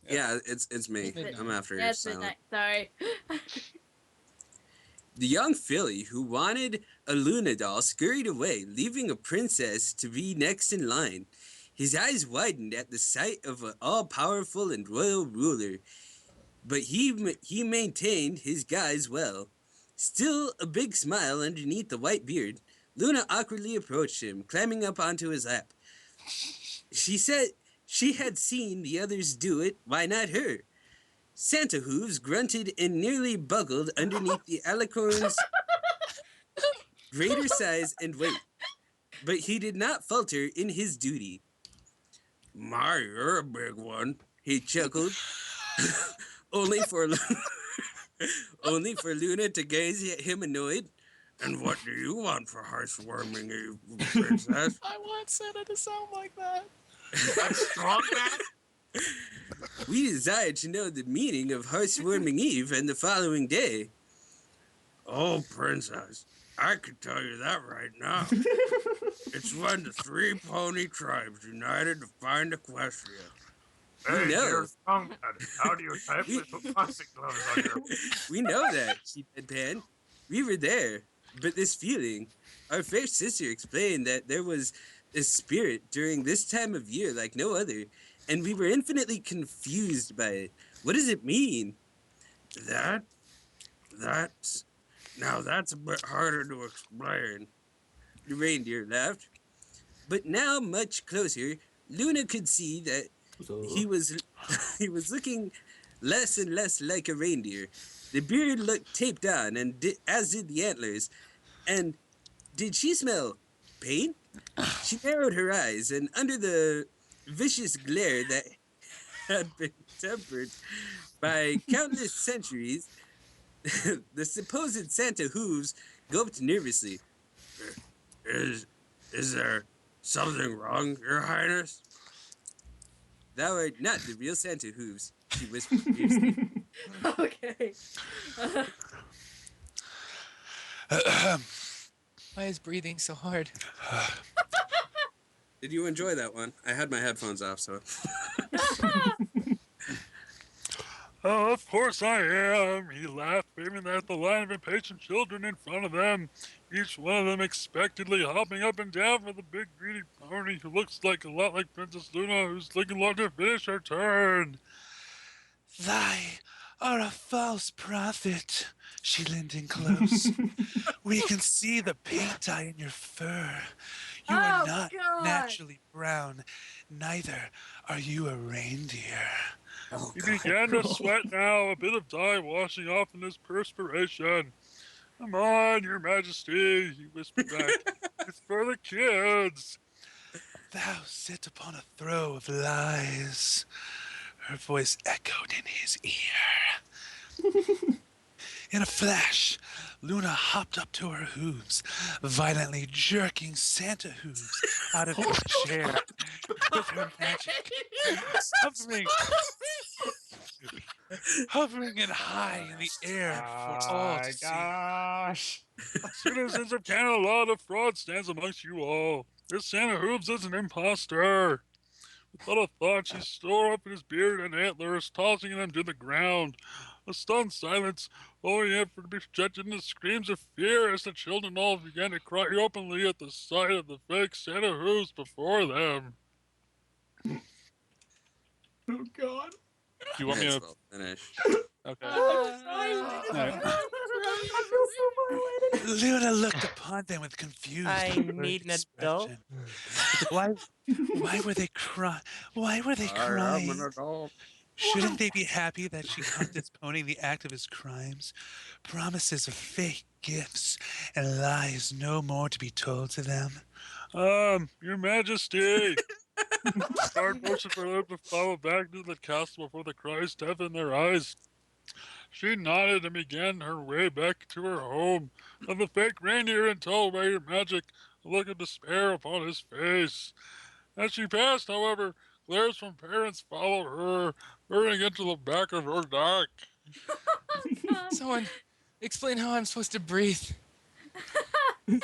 Yeah, it's me. I'm after
Yeah, it's
Silent.
midnight. Sorry.
The young filly who wanted a Luna doll scurried away, leaving a princess to be next in line. His eyes widened at the sight of an all-powerful and royal ruler, but he maintained his guise well. Still a big smile underneath the white beard, Luna awkwardly approached him, climbing up onto his lap. She said she had seen the others do it, why not her? Santa Hooves grunted and nearly buckled underneath the alicorn's greater size and weight, but he did not falter in his duty. My, you're a big one, he chuckled, only for Luna to gaze at him annoyed. And what do you want for heartwarming, you princess?
I want Santa to sound like that.
That's strong, man.
We desired to know the meaning of Heartwarming Eve and the following day. Oh, princess, I can tell you that right now. It's when the 3 pony tribes united to find Equestria.
Hey,
We know.
dear Tongue, how do you type with plastic gloves on your...
We know that, she deadpanned. We were there. But this feeling, our fair sister explained that there was a spirit during this time of year like no other, and we were infinitely confused by it. What does it mean? That's a bit harder to explain. The reindeer laughed. But now, much closer, Luna could see that he was looking less and less like a reindeer. The beard looked taped on, and as did the antlers. And did she smell pain? She narrowed her eyes, and under the vicious glare that had been tempered by countless centuries, the supposed Santa Hooves gulped nervously. Is there something wrong, Your Highness? Thou art not the real Santa Hooves, she whispered fiercely.
Okay.
Why is breathing so hard?
Did you enjoy that one? I had my headphones off, so.
Oh, of course I am, he laughed, waving at the line of impatient children in front of them, each one of them expectantly hopping up and down for the big greedy pony who looks like a lot like Princess Luna, who's looking long to finish her turn. Thy are a false prophet, she leaned in close. We can see the paint dye in your fur. You are not naturally brown, neither are you a reindeer. He began to sweat now, a bit of dye washing off in his perspiration. Come on, your majesty, he whispered back. It's for the kids. Thou sit upon a throw of lies. Her voice echoed in his ear. In a flash, Luna hopped up to her hooves, violently jerking Santa hooves out of his chair with her magic, hovering and high in the air for all to see.
Gosh.
Citizens of Canada, the fraud stands amongst you all. This Santa Hooves is an impostor. Without a thought, she tore up his beard and antlers, tossing them to the ground. A stunned silence, only yet for to be stretched into screams of fear as the children all began to cry openly at the sight of the fake Santa Hooves before them.
Oh God.
Do you want me to
finish?
Okay.
Right.
Luna looked upon them with confused,
I need an adult.
Why were they crying? Why were they crying?
I'm an adult.
Shouldn't they be happy that she caught this pony in the act of his crimes? Promises of fake gifts and lies no more to be told to them. Your Majesty! Hard motion for them to follow back to the castle before the cries deafened their eyes. She nodded and began her way back to her home, and the fake reindeer until by her magic, a look of despair upon his face. As she passed, however, glares from parents followed her, hurrying into the back of her neck.
Someone explain how I'm supposed to breathe.
You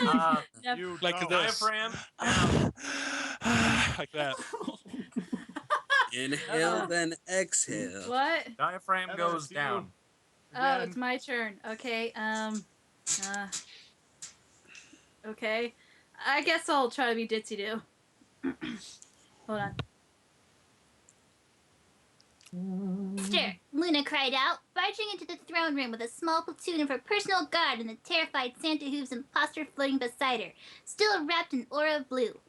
Like
don't.
this.
Diaphragm.
Like that.
Inhale, then exhale.
What?
Diaphragm
Heather,
goes
it's you.
down.
Oh, it's my turn. Okay. Okay. I guess I'll try to be ditzy do. Hold on.
Sir, Luna cried out, barging into the throne room with a small platoon of her personal guard and the terrified Santa Hooves imposter floating beside her, still wrapped in aura of blue.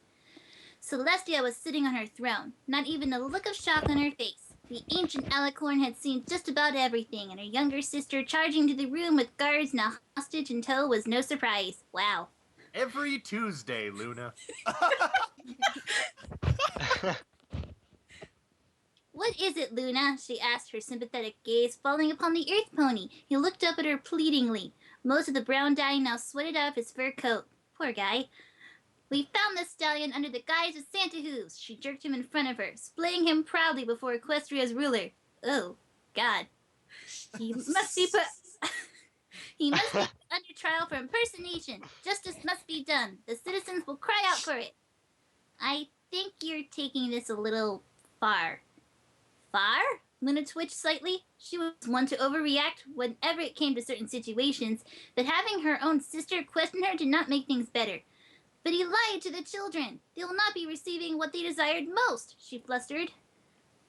Celestia was sitting on her throne, not even a look of shock on her face. The ancient alicorn had seen just about everything, and her younger sister charging to the room with guards and a hostage in tow was no surprise. Wow.
Every Tuesday, Luna.
What is it, Luna? She asked, her sympathetic gaze falling upon the earth pony. He looked up at her pleadingly. Most of the brown dye now sweated out of his fur coat. Poor guy. We found the stallion under the guise of Santa Hooves. She jerked him in front of her, splaying him proudly before Equestria's ruler. Oh, God. He must be put... He must be put under trial for impersonation. Justice must be done. The citizens will cry out for it. I think you're taking this a little far. Far? Luna twitched slightly. She was one to overreact whenever it came to certain situations, but having her own sister question her did not make things better. But he lied to the children. They will not be receiving what they desired most, she flustered.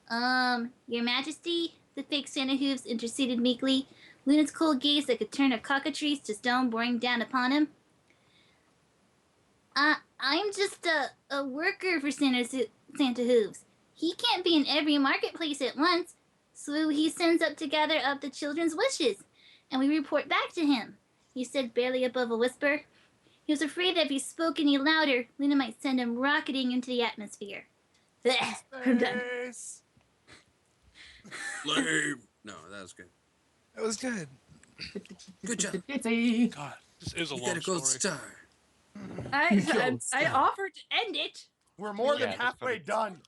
Your Majesty, the fake Santa Hooves interceded meekly, Luna's cold gaze that could turn a cockatrice to stone boring down upon him. I'm just a worker for Santa Hooves. He can't be in every marketplace at once, so he sends up to gather up the children's wishes, and we report back to him, he said barely above a whisper. He was afraid that if he spoke any louder, Luna might send him rocketing into the atmosphere. Blech, I'm done.
Lame. No, that was good.
That was good.
Good job.
God, this is a
You
long
got a gold
story.
star.
I offered to end it.
We're more than
Yeah, that's
halfway
funny.
done.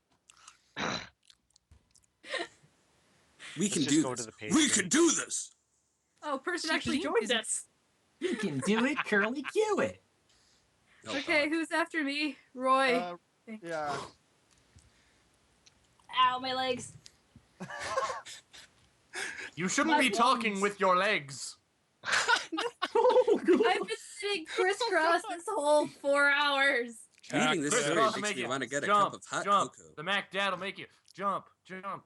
We can
just
do
go
this.
to the
We
Patreon.
can do this.
Oh, person actually joined us.
You can do it, Curly. Do it.
Okay, who's after me? Roy.
Yeah.
Ow, my legs.
You shouldn't be talking with your legs.
I've been sitting crisscross this whole 4 hours.
Reading this story
Crisscross
makes
make
me
you
want to get a
jump,
cup of hot
jump.
cocoa.
The Mac Dad will make you jump, jump.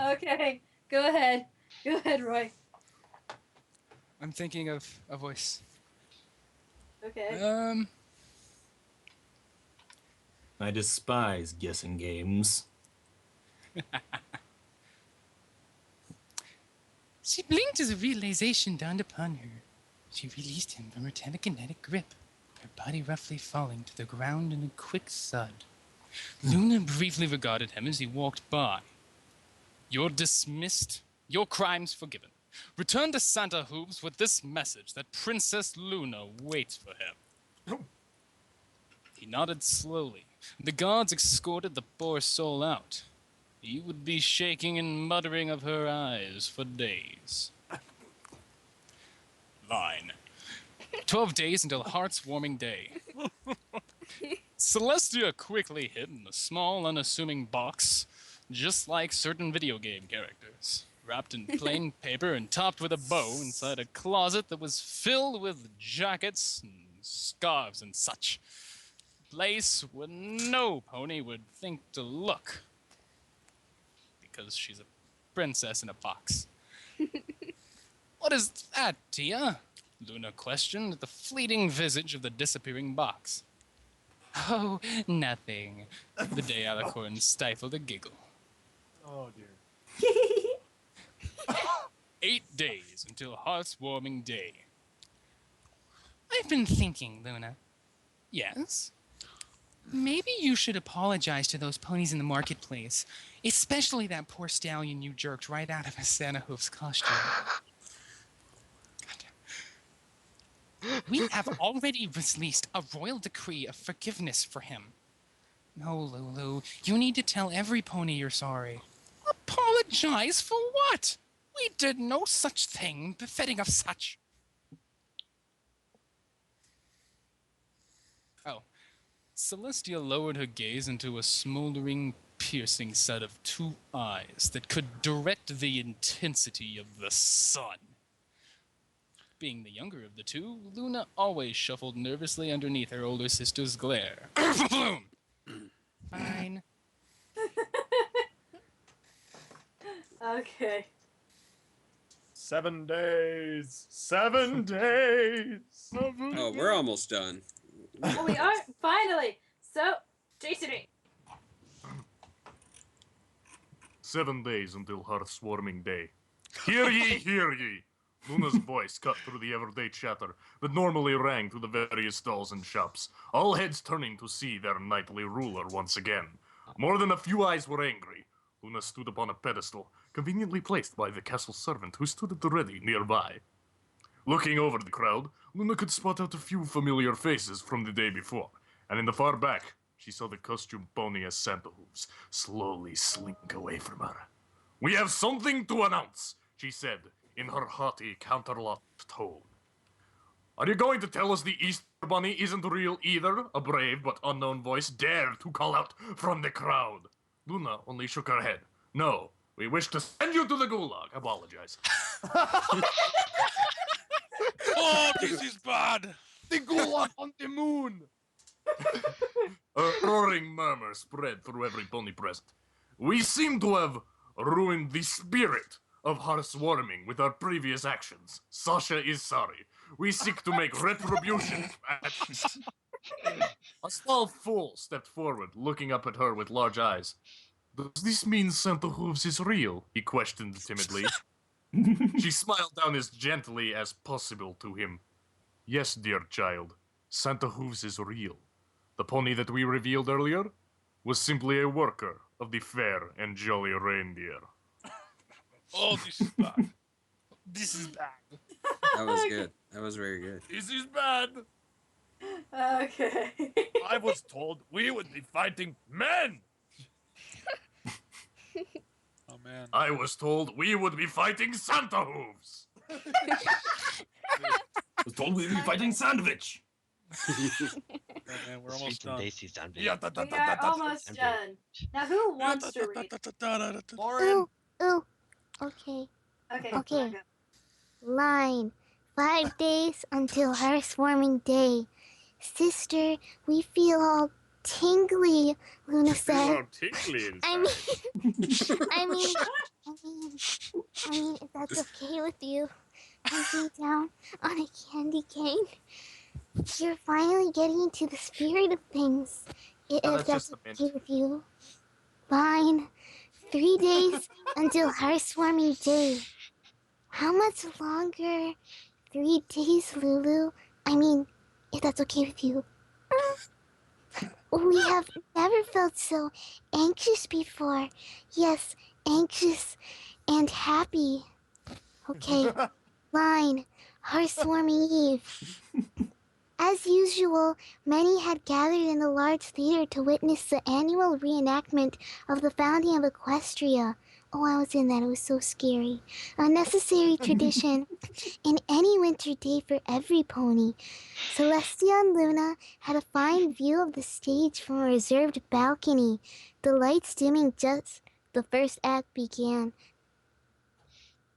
Okay, go ahead. Go ahead, Roy.
I'm thinking of a voice.
Okay.
I despise guessing games.
She blinked as a realization dawned upon her. She released him from her telekinetic grip, her body roughly falling to the ground in a quick thud. Luna briefly regarded him as he walked by. You're dismissed, your crimes forgiven. Return to Santa Hooves with this message that Princess Luna waits for him. He nodded slowly. The guards escorted the poor soul out. He would be shaking and muttering of her eyes for days. Line. 12 days until Heart's Warming Day. Celestia quickly hid in a small, unassuming box, just like certain video game characters, wrapped in plain paper and topped with a bow inside a closet that was filled with jackets and scarves and such. Place where no pony would think to look, because she's a princess in a box. What is that, Tia? Luna questioned at the fleeting visage of the disappearing box. Oh, nothing. The day Alicorn stifled a giggle.
Oh, dear.
8 days until Hearth's Warming Day. I've been thinking, Luna. Yes? Maybe you should apologize to those ponies in the marketplace, especially that poor stallion you jerked right out of a Santa Hoof's costume. We have already released a royal decree of forgiveness for him. No, Lulu, you need to tell every pony you're sorry. Apologize for what? We did no such thing befitting of such. Oh. Celestia lowered her gaze into a smoldering, piercing set of 2 eyes that could direct the intensity of the sun. Being the younger of the two, Luna always shuffled nervously underneath her older sister's glare. Fine.
Okay.
7 days. 7 days.
Oh, we're almost done.
Oh, we are finally. So, Jason.
7 days until Hearth's Warming Day. Hear ye, hear ye! Luna's voice cut through the everyday chatter that normally rang through the various stalls and shops, all heads turning to see their nightly ruler once again. More than a few eyes were angry. Luna stood upon a pedestal, conveniently placed by the castle servant who stood at the ready nearby. Looking over the crowd, Luna could spot out a few familiar faces from the day before, and in the far back, she saw the costume pony as Santa Hooves slowly slink away from her. "We have something to announce," she said, in her haughty, counterlocked tone. "Are you going to tell us the Easter Bunny isn't real either?" a brave but unknown voice dared to call out from the crowd. Luna only shook her head. "No, we wish to send you to the gulag." Apologize.
Oh, this is bad.
The gulag on the moon. A roaring murmur spread through every pony present. "We seem to have ruined the spirit of Hearth's Warming with our previous actions. Sasha is sorry. We seek to make retribution." A small fool stepped forward, looking up at her with large eyes. "Does this mean Santa Hooves is real?" he questioned timidly. She smiled down as gently as possible to him. "Yes, dear child, Santa Hooves is real. The pony that we revealed earlier was simply a worker of the fair and jolly reindeer."
Oh, this is bad.
This is bad.
That was good. That was very good.
"This is bad.
Okay.
I was told we would be fighting men.
Oh, man.
I was told we would be fighting Santa Hooves."
I was told we'd be fighting Sandwich.
Oh, man, we're almost done.
We are almost done. Now, who wants to read?
Lauren.
Ooh, okay.
Okay.
Okay. Line. 5 days until heartwarming day. Sister, we feel all tingly, Luna said. I mean, I mean, if that's okay with you. Hunting down on a candy cane. You're finally getting into the spirit of things. If
that's
that's
just the mint.
okay with you. Fine. 3 days until heartwarming day. How much longer? 3 days, Lulu. I mean, if that's okay with you. We have never felt so anxious before. Yes, anxious and happy. Okay. Line. Heartwarming Eve. As usual, many had gathered in the large theater to witness the annual reenactment of the founding of Equestria. Oh, I was in that. It was so scary. A necessary tradition in any winter day for every pony. Celestia and Luna had a fine view of the stage from a reserved balcony, the lights dimming just the first act began.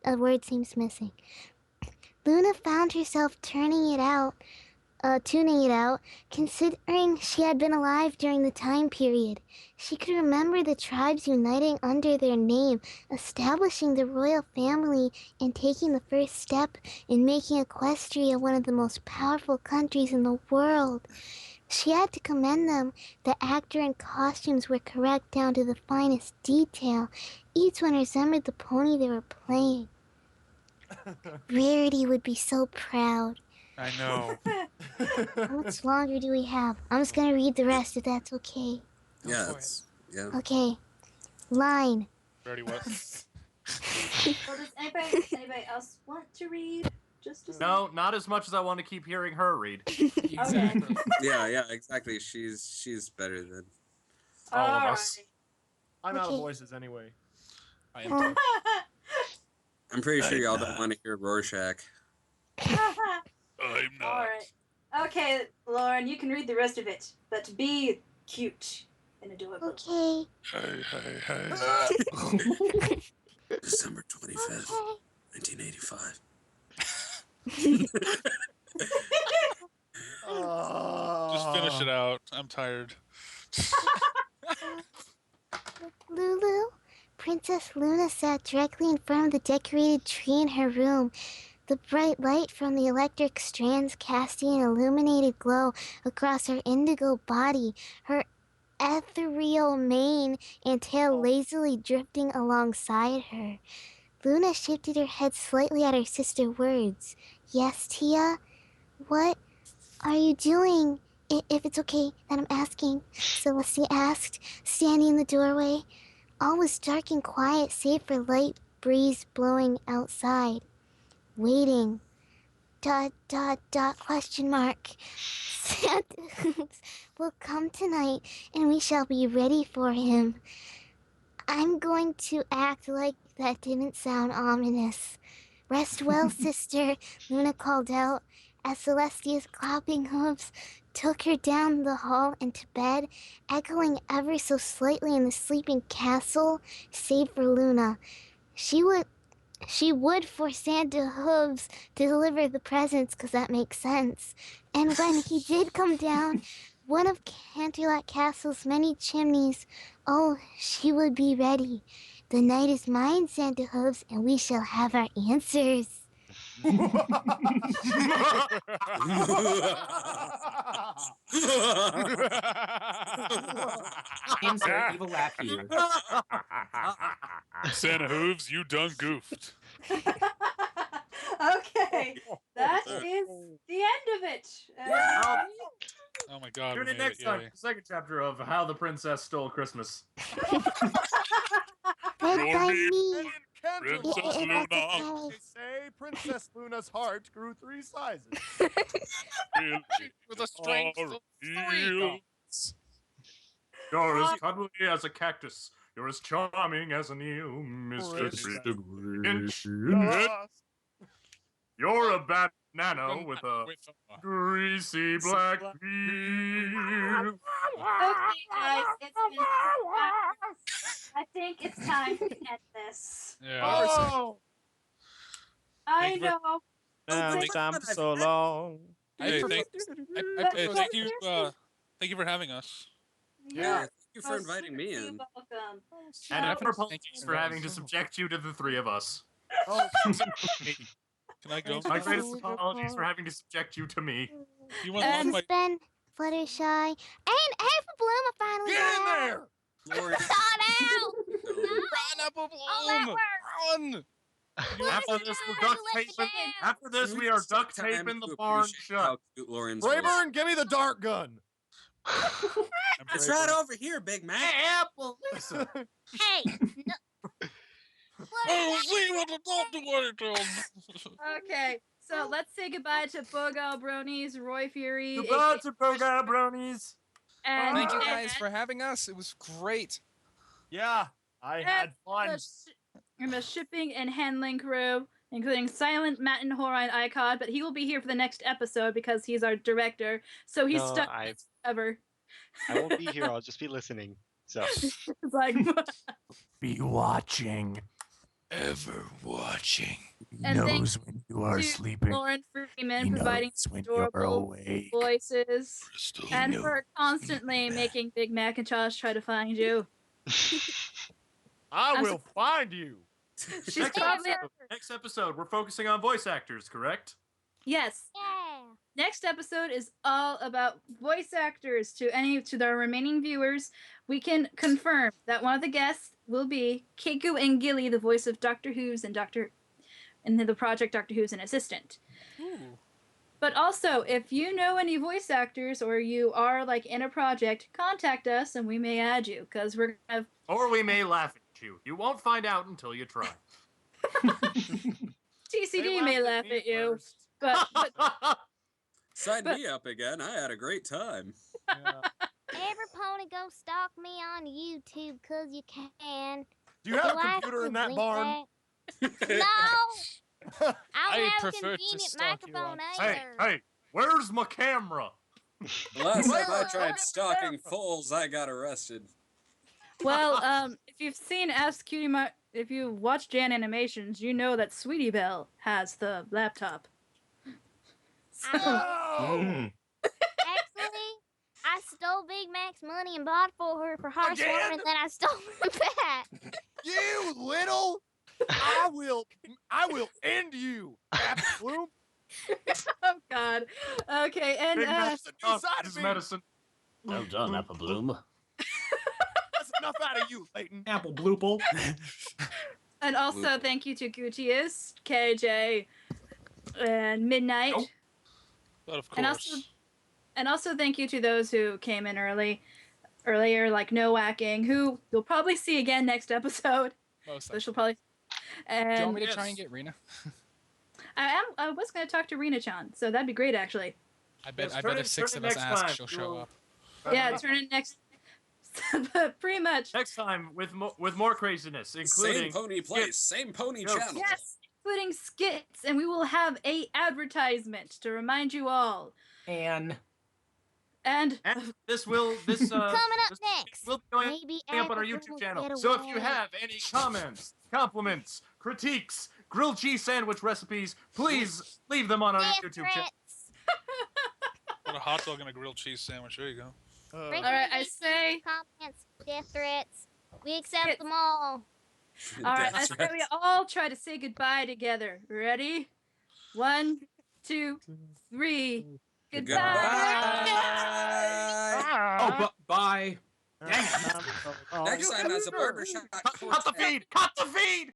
A word seems missing. Luna found herself tuning it out, considering she had been alive during the time period. She could remember the tribes uniting under their name, establishing the royal family, and taking the first step in making Equestria one of the most powerful countries in the world. She had to commend them. The actor and costumes were correct down to the finest detail. Each one resembled the pony they were playing. Rarity would be so proud.
I know.
How much longer do we have? I'm just gonna read the rest if that's okay.
Yeah.
Okay. Line.
Already what?
Well, does anybody else want to read? Just a
No, not as much as I want to keep hearing her read.
Exactly.
Yeah, exactly. She's better than
all of
All
us. I'm out of voices anyway.
I am.
I'm pretty sure y'all don't want to hear Rorschach.
I'm not.
All right. Okay, Lauren, you can read the rest of it, but be cute and adorable.
Okay.
Hey.
December 25th, 1985.
Just finish it out. I'm tired.
Lulu, Princess Luna sat directly in front of the decorated tree in her room. The bright light from the electric strands casting an illuminated glow across her indigo body, her ethereal mane and tail lazily drifting alongside her. Luna shifted her head slightly at her sister's words. Yes, Tia? What are you doing? If it's okay that I'm asking, Celestia asked, standing in the doorway. All was dark and quiet save for light breeze blowing outside. Waiting. ... question mark. Santa will come tonight and we shall be ready for him. I'm going to act like that didn't sound ominous. Rest well, sister, Luna called out as Celestia's clapping hooves took her down the hall and to bed, echoing ever so slightly in the sleeping castle, save for Luna. She would force Santa hooves to deliver the presents, because that makes sense. And when he did come down, one of Canterlot Castle's many chimneys, oh, she would be ready. The night is mine, Santa hooves, and we shall have our answers.
Insert evil laugh here.
Santa Hooves, you done goofed.
Okay, that is the end of it.
Oh my god.
Tune
we
in
made
next
it,
time
yay.
for the second chapter of How the Princess Stole Christmas.
Read by me.
Princess
Luna.
They say Princess Luna's heart grew 3 sizes.
With a strength of 3 gods.
You're as cuddly as a cactus. You're as charming as an eel, Mr. Grinch. You're a banana with a greasy black peel.
Okay, guys, it's been I think it's time to end this.
Yeah.
Oh!
I
you for-
know.
Now
Thank-
it's time for so long.
Hey, thank you. Thank you for having us.
Yeah, thank you for
most
inviting me
seriously
in.
welcome.
And
Now-
for apologies for having to subject you to the three of us.
Oh,
Can I go?
My greatest apologies for having to subject you to me.
You
This
want
has
my
been Fluttershy and Apple Bloom. I finally
Get in
got
there!
Lord,
Got out.
Run, Apple Bloom! Run!
After this, we're duct taping. After this, we are duct taping the barn shut.
how cute Lauren's was.
Rayburn, give me the dart gun.
It's right over here, Big Mac.
Hey, Apple, listen.
Hey. No.
Oh, see what the doctor told.
Okay, so let's say goodbye to Bogal Bronies, Roy Fury.
Goodbye to Boga Bronies.
And
Thank you guys for having us. It was great.
Yeah, I had fun.
And the shipping and handling crew, including Silent Matt and Horion Icod, but he will be here for the next episode because he's our director. So he's
No,
stuck forever.
I won't be here. I'll just be listening. So
It's like
Be watching. Ever watching. He
And
knows when you are
to
sleeping.
Lauren Freeman
He
providing
knows when you're
adorable
awake.
voices,
He
and
knows
for constantly making Big Macintosh try to find you.
I
I'm
will find you.
She's
next,
probably
next episode, we're focusing on voice actors, correct?
yes.
Yeah.
Next episode is all about voice actors. To the remaining viewers, we can confirm that one of the guests will be Keiko and Gilly, the voice of Doctor Who's and the project Doctor Who's an assistant.
Ooh.
But also, if you know any voice actors or you are like in a project, contact us and we may add you because we're gonna.
Or we may laugh at you. You won't find out until you try.
TCD may laugh at you, but
Sign me up again. I had a great time.
Every pony go stalk me on YouTube because you can.
Do you have a
Well, I
computer in that
link
barn?
that. No! I don't have a
prefer to
convenient
stalk you
microphone
Hey,
either.
hey, where's my camera?
The last time I tried stalking foals, I got arrested.
well, if you've seen Ask Cutie if you watch Jan Animations, you know that Sweetie Belle has the laptop.
Actually, I stole Big Mac's money and bought for her for housewarming, and then I stole it back.
You little! I will end you, Apple Bloom.
Oh God. Okay, and
Big Mac's a new side of me. Medicine.
Well done, Apple Bloom.
That's enough out of you, Leighton.
Apple Bloople.
and also thank you to Gutius, KJ, and Midnight.
Oh. But of
And
course.
also thank you to those who came in earlier, like No Whacking, who you'll probably see again next episode.
Most
So she'll probably. And
Do you want me to try and get Rena?
I was going to talk to Rena-chan, so that'd be great actually.
I bet
Yes, turn
if
it-
6
turn
of
it
us
next
ask,
time.
she'll show up.
Yeah, turn in next. Pretty much.
Next time with more craziness, including
Same pony place, same pony
Jokes.
channel.
Yes, including skits, and we will have a advertisement to remind you all.
And
And
this
Coming up
this
next,
will be going
maybe
up on our
Apple
YouTube
will
channel.
get
So if you
away.
have any comments, compliments, critiques, grilled cheese sandwich recipes, please leave them on our
Death
YouTube channel.
threats,
Put a hot dog and a grilled cheese sandwich. There you go.
all right, I say.
comments, death threats, we accept them all.
All right, I
That's
say
right.
we all try to say goodbye together. Ready? 1, 2, 3. Goodbye.
oh, but bye.
Next time as a barbershop.
Cut the feed! Cut the feed!